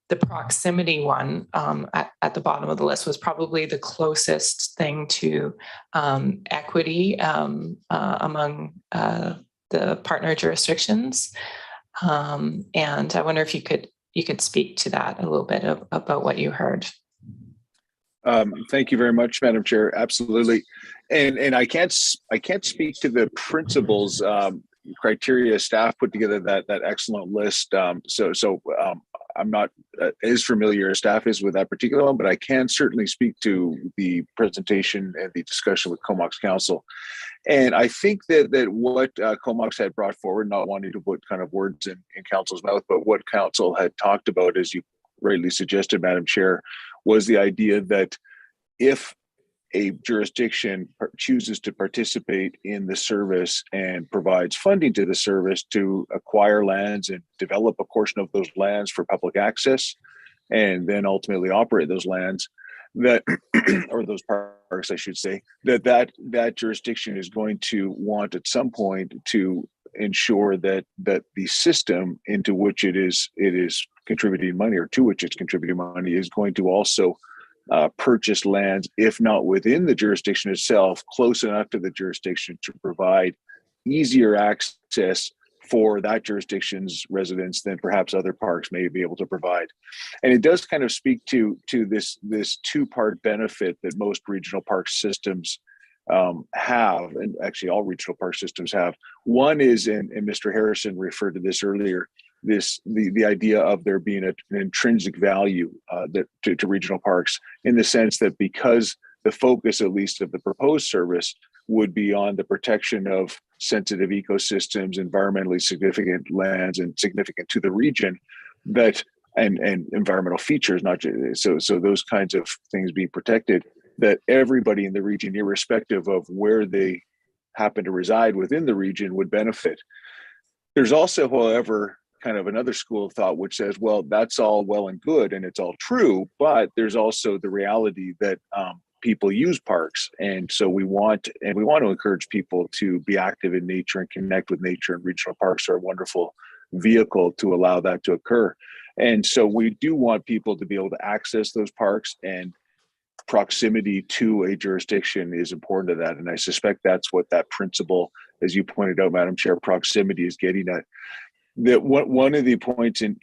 the proximity one at the bottom of the list was probably the closest thing to equity among the partner jurisdictions, and I wonder if you could speak to that a little bit about what you heard. Thank you very much, Madam Chair. Absolutely, and I can't speak to the principles criteria staff put together that excellent list. So I'm not as familiar as staff is with that particular one, but I can certainly speak to the presentation and the discussion with Comox Council. And I think that what Comox had brought forward, not wanting to put kind of words in Council's mouth, but what Council had talked about, as you rightly suggested, Madam Chair, was the idea that if a jurisdiction chooses to participate in the service and provides funding to the service to acquire lands and develop a portion of those lands for public access, and then ultimately operate those lands, that or those parks, I should say, that jurisdiction is going to want at some point to ensure that the system into which it is contributing money, or to which it's contributing money, is going to also purchase lands, if not within the jurisdiction itself, close enough to the jurisdiction to provide easier access for that jurisdiction's residents than perhaps other parks may be able to provide. And it does kind of speak to this two-part benefit that most regional park systems have, and actually all regional park systems have. One is, and Mr. Harrison referred to this earlier, the idea of there being an intrinsic value to regional parks, in the sense that because the focus, at least of the proposed service, would be on the protection of sensitive ecosystems, environmentally significant lands, and significant to the region, that and environmental features, not just, so those kinds of things being protected, that everybody in the region, irrespective of where they happen to reside within the region, would benefit. There's also, however, kind of another school of thought which says, well, that's all well and good and it's all true, but there's also the reality that people use parks, and so we want to encourage people to be active in nature and connect with nature, and regional parks are a wonderful vehicle to allow that to occur. And so we do want people to be able to access those parks, and proximity to a jurisdiction is important to that. And I suspect that's what that principle, as you pointed out, Madam Chair, proximity is getting at. That one of the points in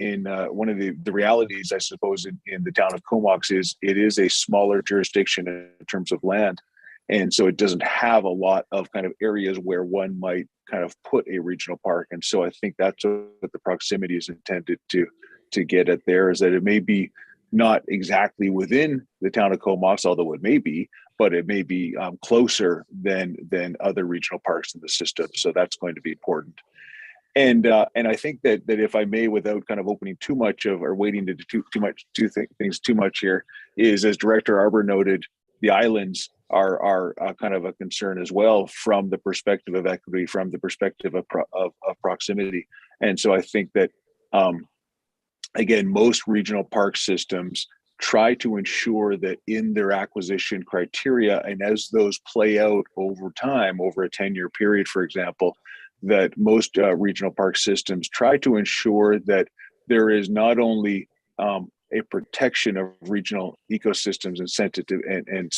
one of the realities, I suppose, in the town of Comox is it is a smaller jurisdiction in terms of land. And so it doesn't have a lot of kind of areas where one might kind of put a regional park. And so I think that's what the proximity is intended to get at there, is that it may be not exactly within the town of Comox, although it may be, but it may be closer than other regional parks in the system. So that's going to be important. And I think that if I may, without kind of opening too much of, or waiting to do things too much here, is, as Director Arbor noted, the islands are kind of a concern as well, from the perspective of equity, from the perspective of proximity. And so I think that again, most regional park systems try to ensure that in their acquisition criteria, and as those play out over time, over a 10-year period, for example, that most regional park systems try to ensure that there is not only a protection of regional ecosystems and sensitive and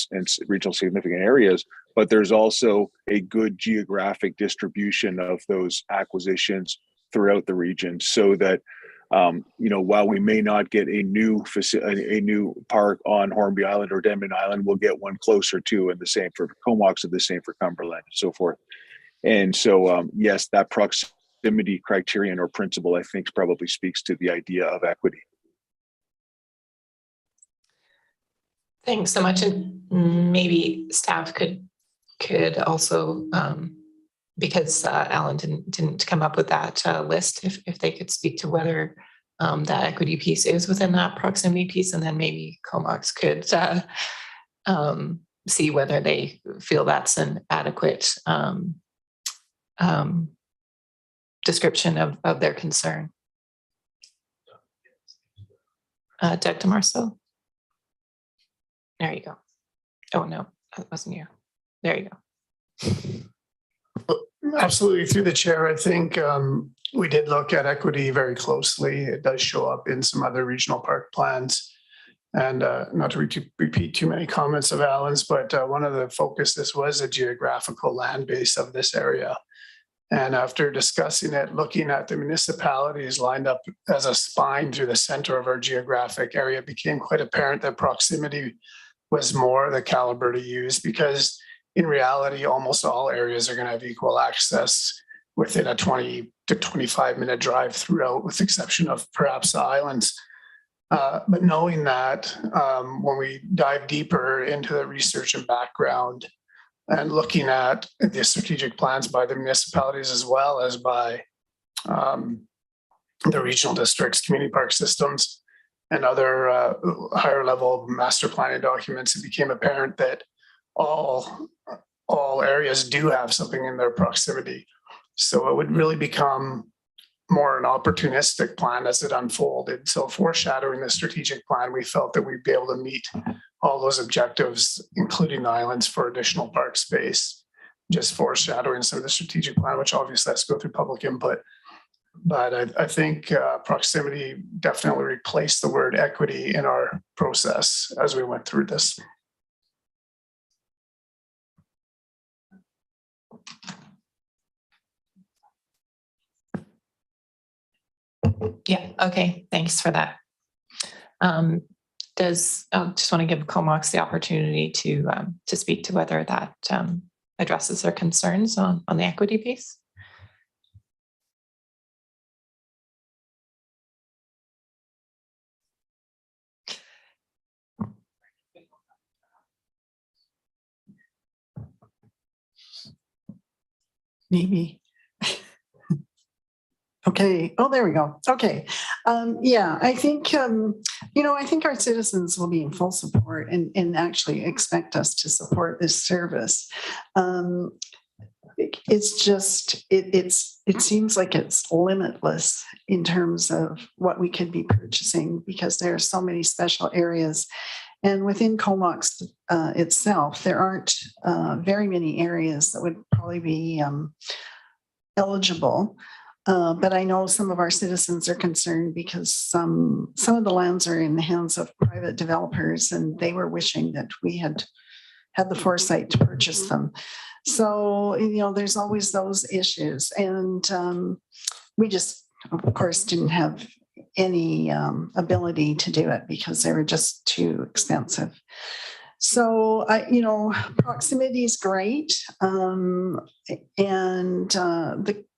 regional significant areas, but there's also a good geographic distribution of those acquisitions throughout the region, so that while we may not get a new park on Hornby Island or Denman Island, we'll get one closer to, and the same for Comox, and the same for Cumberland, and so forth. And so, yes, that proximity criterion or principle, I think, probably speaks to the idea of equity. Thanks so much. And maybe staff could also, because Alan didn't come up with that list, if they could speak to whether that equity piece is within that proximity piece, and then maybe Comox could see whether they feel that's an adequate description of their concern. Doug DeMarso. There you go. Oh, no, that wasn't you. There you go. Absolutely. Through the chair, I think we did look at equity very closely. It does show up in some other regional park plans. And not to repeat too many comments of Alan's, but one of the focuses was the geographical land base of this area. And after discussing it, looking at the municipalities lined up as a spine through the center of our geographic area, it became quite apparent that proximity was more the caliber to use, because in reality, almost all areas are going to have equal access within a 20 to 25 minute drive throughout, with the exception of perhaps the islands. But knowing that, when we dive deeper into the research and background and looking at the strategic plans by the municipalities as well as by the regional districts, community park systems, and other higher level master planning documents, it became apparent that all areas do have something in their proximity. So it would really become more an opportunistic plan as it unfolded. So foreshadowing the strategic plan, we felt that we'd be able to meet all those objectives, including the islands for additional park space, just foreshadowing some of the strategic plan, which obviously has to go through public input. But I think proximity definitely replaced the word equity in our process as we went through this. Yeah, okay, thanks for that. I just want to give Comox the opportunity to speak to whether that addresses their concerns on the equity piece. Maybe. Okay. Oh, there we go. Okay. Yeah, I think, I think our citizens will be in full support and actually expect us to support this service. It's just, it seems like it's limitless in terms of what we could be purchasing, because there are so many special areas. And within Comox itself, there aren't very many areas that would probably be eligible. But I know some of our citizens are concerned because some of the lands are in the hands of private developers, and they were wishing that we had the foresight to purchase them. So, there's always those issues. And we just, of course, didn't have any ability to do it because they were just too expensive. So, proximity is great. And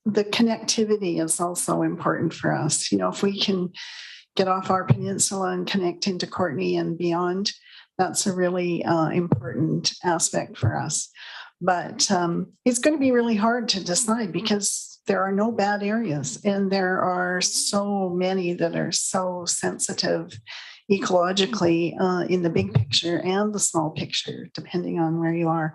the connectivity is also important for us. If we can get off our peninsula and connect into Courtenay and beyond, that's a really important aspect for us. But it's going to be really hard to decide because there are no bad areas, and there are so many that are so sensitive ecologically in the big picture and the small picture, depending on where you are.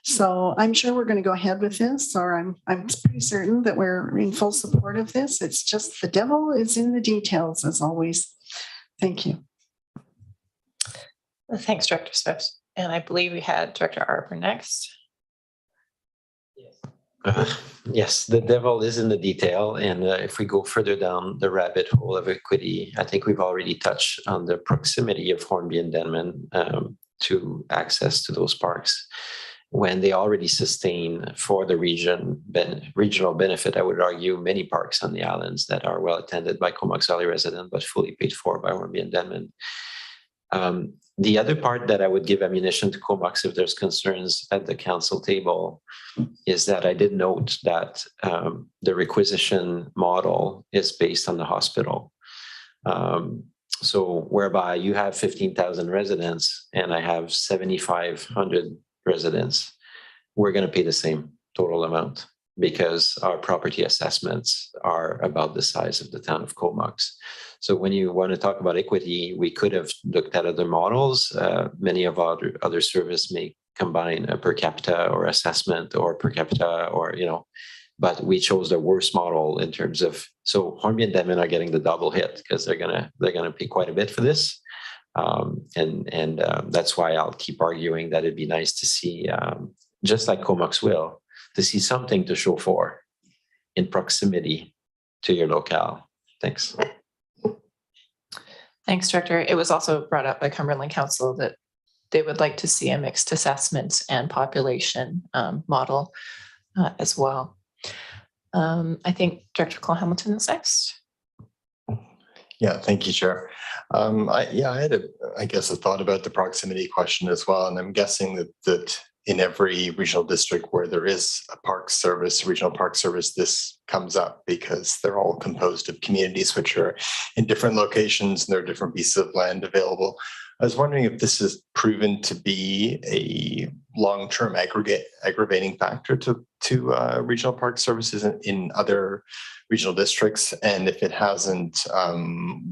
So I'm sure we're going to go ahead with this, or I'm pretty certain that we're in full support of this. It's just the devil is in the details, as always. Thank you. Well, thanks, Director Swift. And I believe we had Director Arbor next. Yes, the devil is in the detail. And if we go further down the rabbit hole of equity, I think we've already touched on the proximity of Hornby and Denman to access to those parks, when they already sustain for the regional benefit. I would argue many parks on the islands that are well attended by Comox Valley residents, but fully paid for by Hornby and Denman. The other part that I would give ammunition to Comox if there's concerns at the council table is that I did note that the requisition model is based on the hospital. So whereby you have 15,000 residents and I have 7,500 residents, we're going to pay the same total amount because our property assessments are about the size of the town of Comox. So when you want to talk about equity, we could have looked at other models. Many of our other services may combine a per capita or assessment or per capita or, but we chose the worst model in terms of, so Hornby and Denman are getting the double hit because they're gonna pay quite a bit for this. That's why I'll keep arguing that it'd be nice to see, just like Comox will, to see something to show for in proximity to your locale. Thanks. Thanks, Director. It was also brought up by Cumberland Council that they would like to see a mixed assessments and population model as well. I think Director Cole-Hamilton is next. Yeah, thank you, Chair. I had a thought about the proximity question as well, and I'm guessing that in every regional district where there is a park service, regional park service, this comes up because they're all composed of communities which are in different locations and there are different pieces of land available. I was wondering if this has proven to be a long-term aggravating factor to regional park services in other regional districts, and if it hasn't,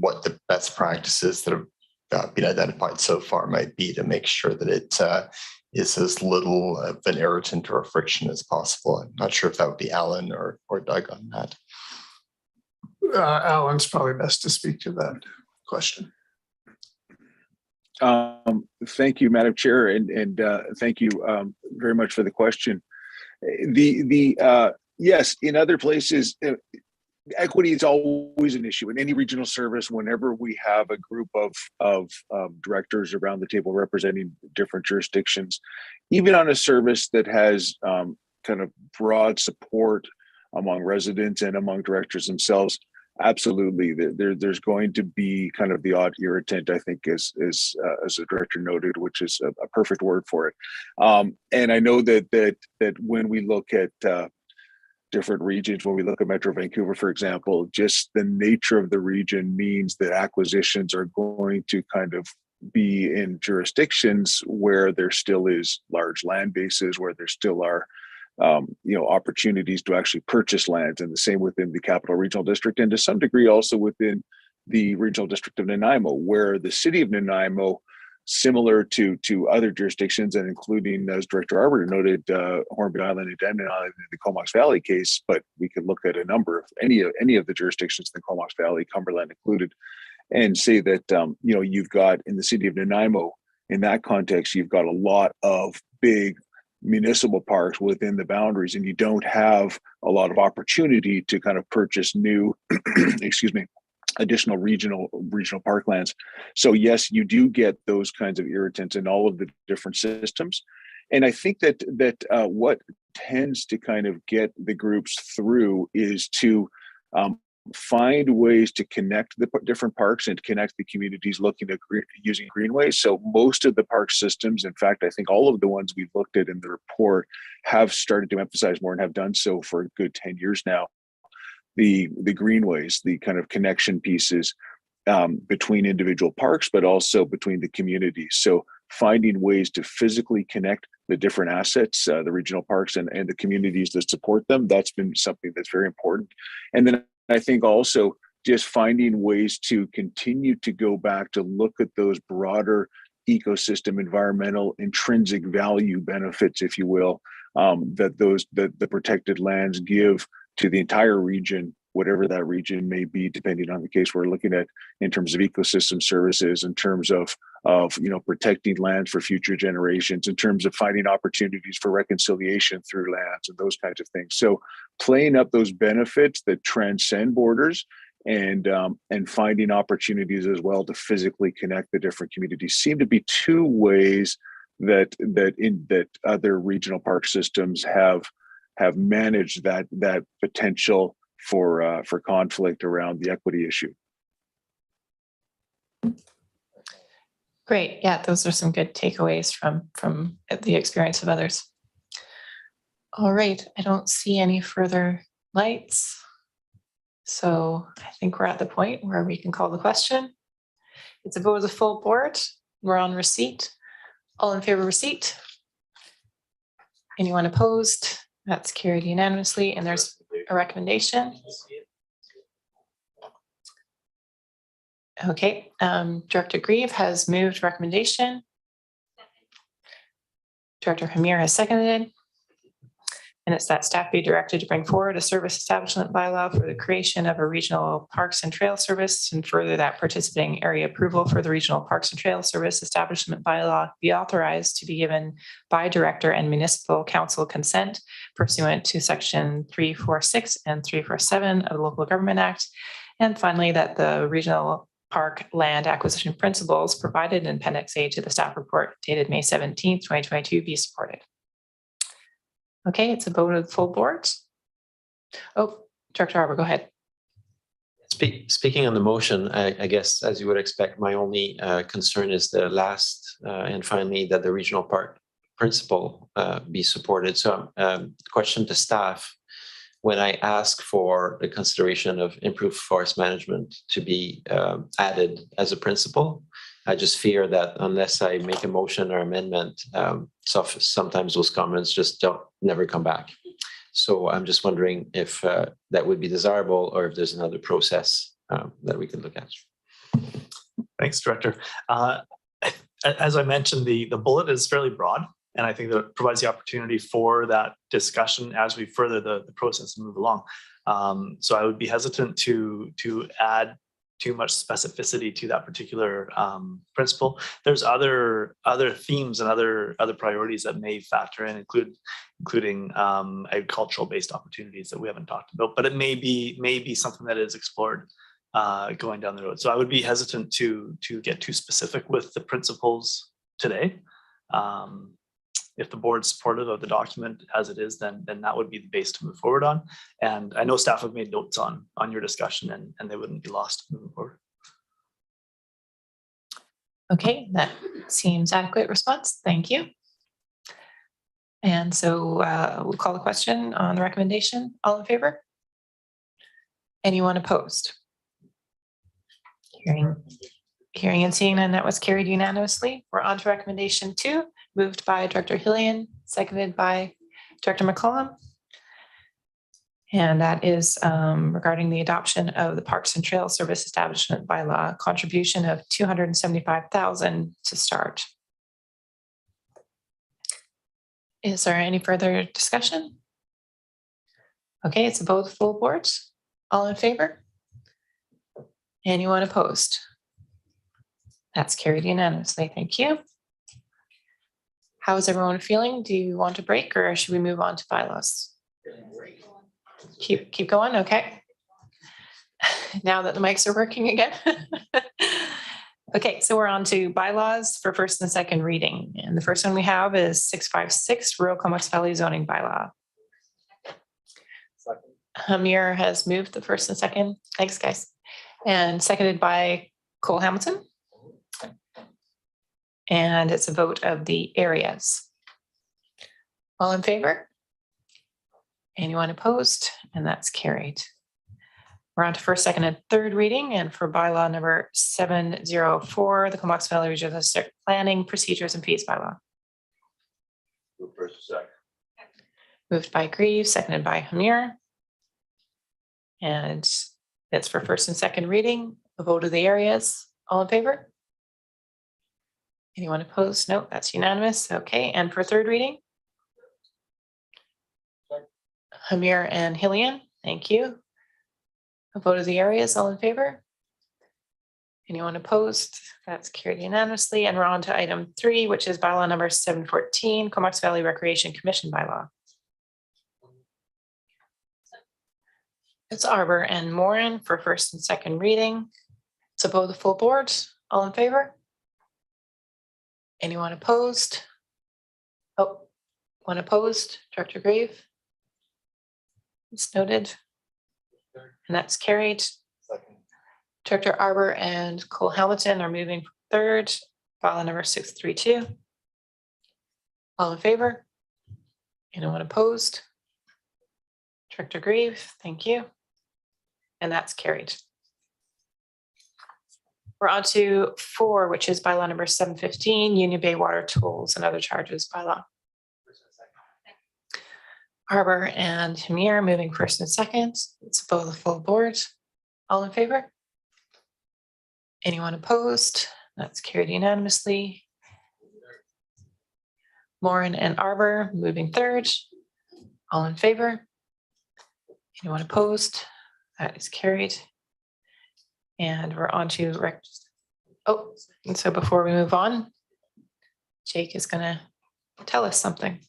what the best practices that have been identified so far might be to make sure that it is as little of an irritant or a friction as possible. I'm not sure if that would be Alan or Doug on that. Alan's probably best to speak to that question. Thank you, Madam Chair, and thank you very much for the question. Yes, in other places, equity is always an issue in any regional service. Whenever we have a group of directors around the table representing different jurisdictions, even on a service that has kind of broad support among residents and among directors themselves, absolutely, there's going to be kind of the odd irritant, I think, as the director noted, which is a perfect word for it. And I know that when we look at different regions, when we look at Metro Vancouver, for example, just the nature of the region means that acquisitions are going to kind of be in jurisdictions where there still is large land bases, where there still are opportunities to actually purchase lands, and the same within the Capital Regional District, and to some degree also within the Regional District of Nanaimo, where the city of Nanaimo, similar to other jurisdictions, and including, as Director Arbiter noted, Hornby Island and Denman Island in the Comox Valley case, but we could look at a number of any of the jurisdictions in the Comox Valley, Cumberland included, and say that you've got in the city of Nanaimo, in that context, you've got a lot of big municipal parks within the boundaries, and you don't have a lot of opportunity to kind of purchase new additional regional parklands. So yes, you do get those kinds of irritants in all of the different systems. And I think that what tends to kind of get the groups through is to find ways to connect the different parks and connect the communities looking at using greenways. So most of the park systems, in fact, I think all of the ones we've looked at in the report, have started to emphasize more and have done so for a good 10 years now, the greenways, the kind of connection pieces between individual parks, but also between the communities. So finding ways to physically connect the different assets, the regional parks and the communities that support them, that's been something that's very important. And then I think also just finding ways to continue to go back to look at those broader ecosystem, environmental, intrinsic value benefits, if you will, that the protected lands give to the entire region, whatever that region may be, depending on the case we're looking at, in terms of ecosystem services, in terms of protecting lands for future generations, in terms of finding opportunities for reconciliation through lands and those kinds of things. So playing up those benefits that transcend borders and finding opportunities as well to physically connect the different communities seem to be two ways that other regional park systems have managed that potential for conflict around the equity issue. Great. Yeah, those are some good takeaways from the experience of others. All right. I don't see any further lights. So I think we're at the point where we can call the question. It's a vote of the full board. We're on receipt. All in favor of receipt? Anyone opposed? That's carried unanimously, and there's a recommendation. Okay, Director Grieve has moved recommendation. Director Hamir has seconded. And it's that staff be directed to bring forward a service establishment bylaw for the creation of a regional parks and trail service, and further that participating area approval for the regional parks and trail service establishment bylaw be authorized to be given by director and municipal council consent pursuant to section 346 and 347 of the Local Government Act. And finally, that the regional park land acquisition principles provided in Appendix A to the staff report dated May 17th, 2022 be supported. Okay, it's a vote of the full board. Oh, Director Harbour, go ahead. Speaking on the motion, I guess, as you would expect, my only concern is the last and finally that the regional park principle be supported. So question to staff, when I ask for the consideration of improved forest management to be added as a principle, I just fear that unless I make a motion or amendment, sometimes those comments just never come back. So I'm just wondering if that would be desirable or if there's another process that we could look at. Thanks, Director. As I mentioned, the bullet is fairly broad, and I think that it provides the opportunity for that discussion as we further the process and move along. So I would be hesitant to add too much specificity to that particular principle. There's other themes and other priorities that may factor in, including agricultural based opportunities that we haven't talked about, but it may be something that is explored going down the road. So I would be hesitant to get too specific with the principles today. If the board's supportive of the document as it is, then that would be the base to move forward on. And I know staff have made notes on your discussion, and they wouldn't be lost moving forward. Okay, that seems adequate response. Thank you. And so we'll call the question on the recommendation. All in favor? Anyone opposed? Hearing and seeing none, that was carried unanimously. We're on to recommendation 2, moved by Director Hillian, seconded by Director Mccollum. And that is regarding the adoption of the Parks and Trail Service Establishment Bylaw, contribution of $275,000 to start. Is there any further discussion? Okay, it's a vote of full board. All in favor? Anyone opposed? That's carried unanimously. Thank you. How is everyone feeling? Do you want to break or should we move on to bylaws? Keep going. Okay. Now that the mics are working again. Okay, so we're on to bylaws for first and second reading. And the first one we have is 656 Rural Comox Valley Zoning Bylaw. Hamir has moved the first and second. Thanks, guys. And seconded by Cole Hamilton. And it's a vote of the areas. All in favor? Anyone opposed? And that's carried. We're on to first, second, and third reading. And for bylaw number 704, the Comox Valley Regional District Planning Procedures and Fees Bylaw. Move first and second. Moved by Grieve, seconded by Hamir. And it's for first and second reading. A vote of the areas. All in favor? Anyone opposed? No, that's unanimous. Okay, and for third reading? Hamir and Hillian, thank you. A vote of the areas, all in favor? Anyone opposed? That's carried unanimously. And we're on to item 3, which is bylaw number 714, Comox Valley Recreation Commission bylaw. It's Arbor and Moran for first and second reading. It's a vote of the full board, all in favor? Anyone opposed? Oh, one opposed, Director Grieve. It's noted. And that's carried. Second. Director Arbor and Cole Hamilton are moving third, bylaw number 632. All in favor? Anyone opposed? Director Grieve, thank you. And that's carried. We're on to 4, which is bylaw number 715, Union Bay water tolls and other charges bylaw. Harbor and Hamir moving first and second. It's both the full board. All in favor? Anyone opposed? That's carried unanimously. Morin and Arbor moving third. All in favor? Anyone opposed? That is carried. And we're on to and so before we move on, Jake is going to tell us something.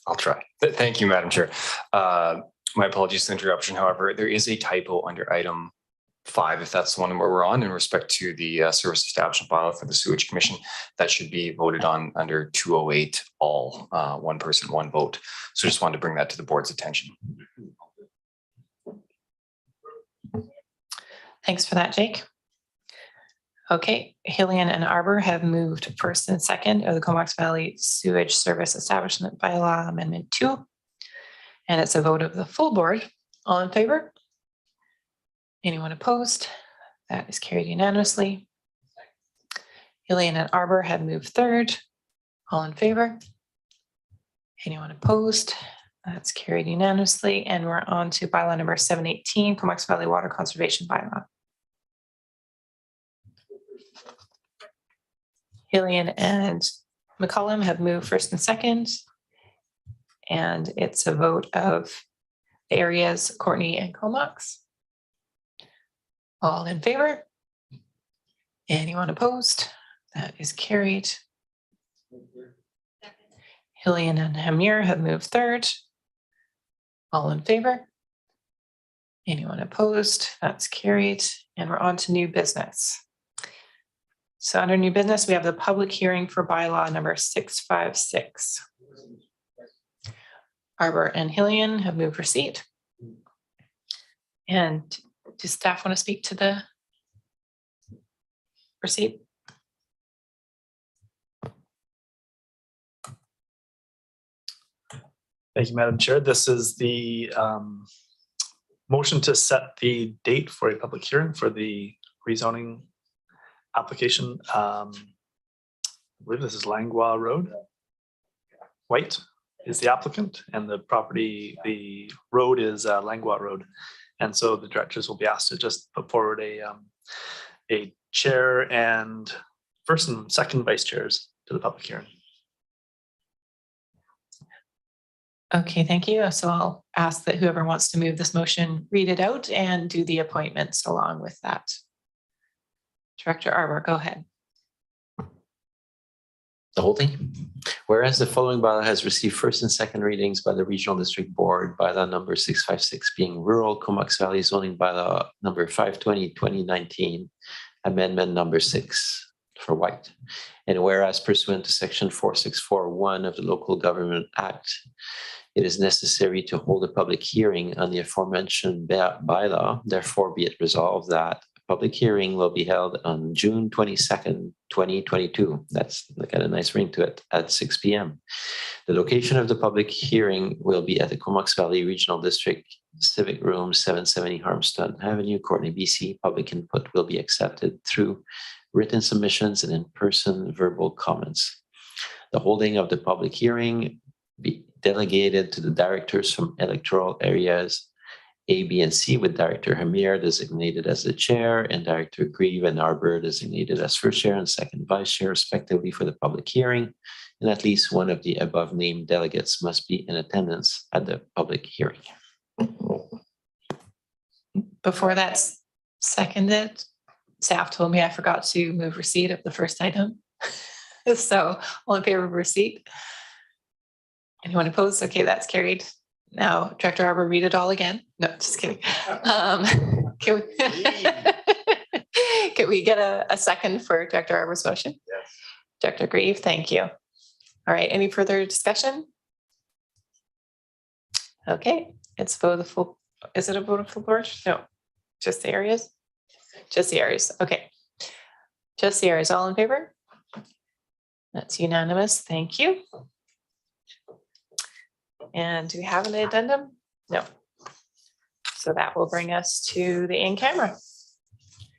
I'll try. Thank you, Madam Chair. My apologies for the interruption. However, there is a typo under item 5, if that's the one where we're on, in respect to the service establishment bylaw for the Sewage Commission. That should be voted on under 208 all, one person, one vote. So just wanted to bring that to the board's attention. Thanks for that, Jake. Okay, Hillian and Arbor have moved first and second of the Comox Valley Sewage Service Establishment Bylaw Amendment 2. And it's a vote of the full board. All in favor? Anyone opposed? That is carried unanimously. Hillian and Arbor have moved third. All in favor? Anyone opposed? That's carried unanimously. And we're on to bylaw number 718, Comox Valley Water Conservation Bylaw. Hillian and Mccollum have moved first and second. And it's a vote of the areas Courtney and Comox. All in favor? Anyone opposed? That is carried. Hillian and Hamir have moved third. All in favor? Anyone opposed? That's carried. And we're on to new business. So under new business, we have the public hearing for bylaw number 656. Arbor and Hillian have moved for seat. And does staff want to speak to the proceed? Thank you, Madam Chair. This is the motion to set the date for a public hearing for the rezoning application. I believe this is Langlois Road. White is the applicant, and the property, the road is Langlois Road. And so the directors will be asked to just put forward a chair and first and second vice chairs to the public hearing. Okay, thank you. So I'll ask that whoever wants to move this motion, read it out and do the appointments along with that. Director Arbor, go ahead. The whole thing. Whereas the following bylaw has received first and second readings by the Regional District Board, bylaw number 656 being Rural Comox Valley Zoning Bylaw number 520/2019, amendment number 6 for White. And whereas pursuant to section 4641 of the Local Government Act, it is necessary to hold a public hearing on the aforementioned bylaw, therefore be it resolved that public hearing will be held on June 22nd, 2022. That's got a nice ring to it at 6 p.m. The location of the public hearing will be at the Comox Valley Regional District Civic Room, 770 Harmston Avenue, Courtney, BC. Public input will be accepted through written submissions and in-person verbal comments. The holding of the public hearing be delegated to the directors from electoral areas A, B, and C, with Director Hamir designated as the chair and Director Grieve and Arbor designated as first chair and second vice chair respectively for the public hearing. And at least one of the above named delegates must be in attendance at the public hearing. Before that's seconded, staff told me I forgot to move receipt of the first item. So all in favor of receipt? Anyone opposed? Okay, that's carried. Now, Director Arbor, read it all again. No, just kidding. Can we get a second for Director Arbor's motion? Yes. Director Grieve, thank you. All right, any further discussion? Okay, it's vote of the full. Is it a vote of full board? No, just the areas? Just the areas, okay. Just the areas, all in favor? That's unanimous, thank you. And do we have an addendum? No. So So that will bring us to the in camera.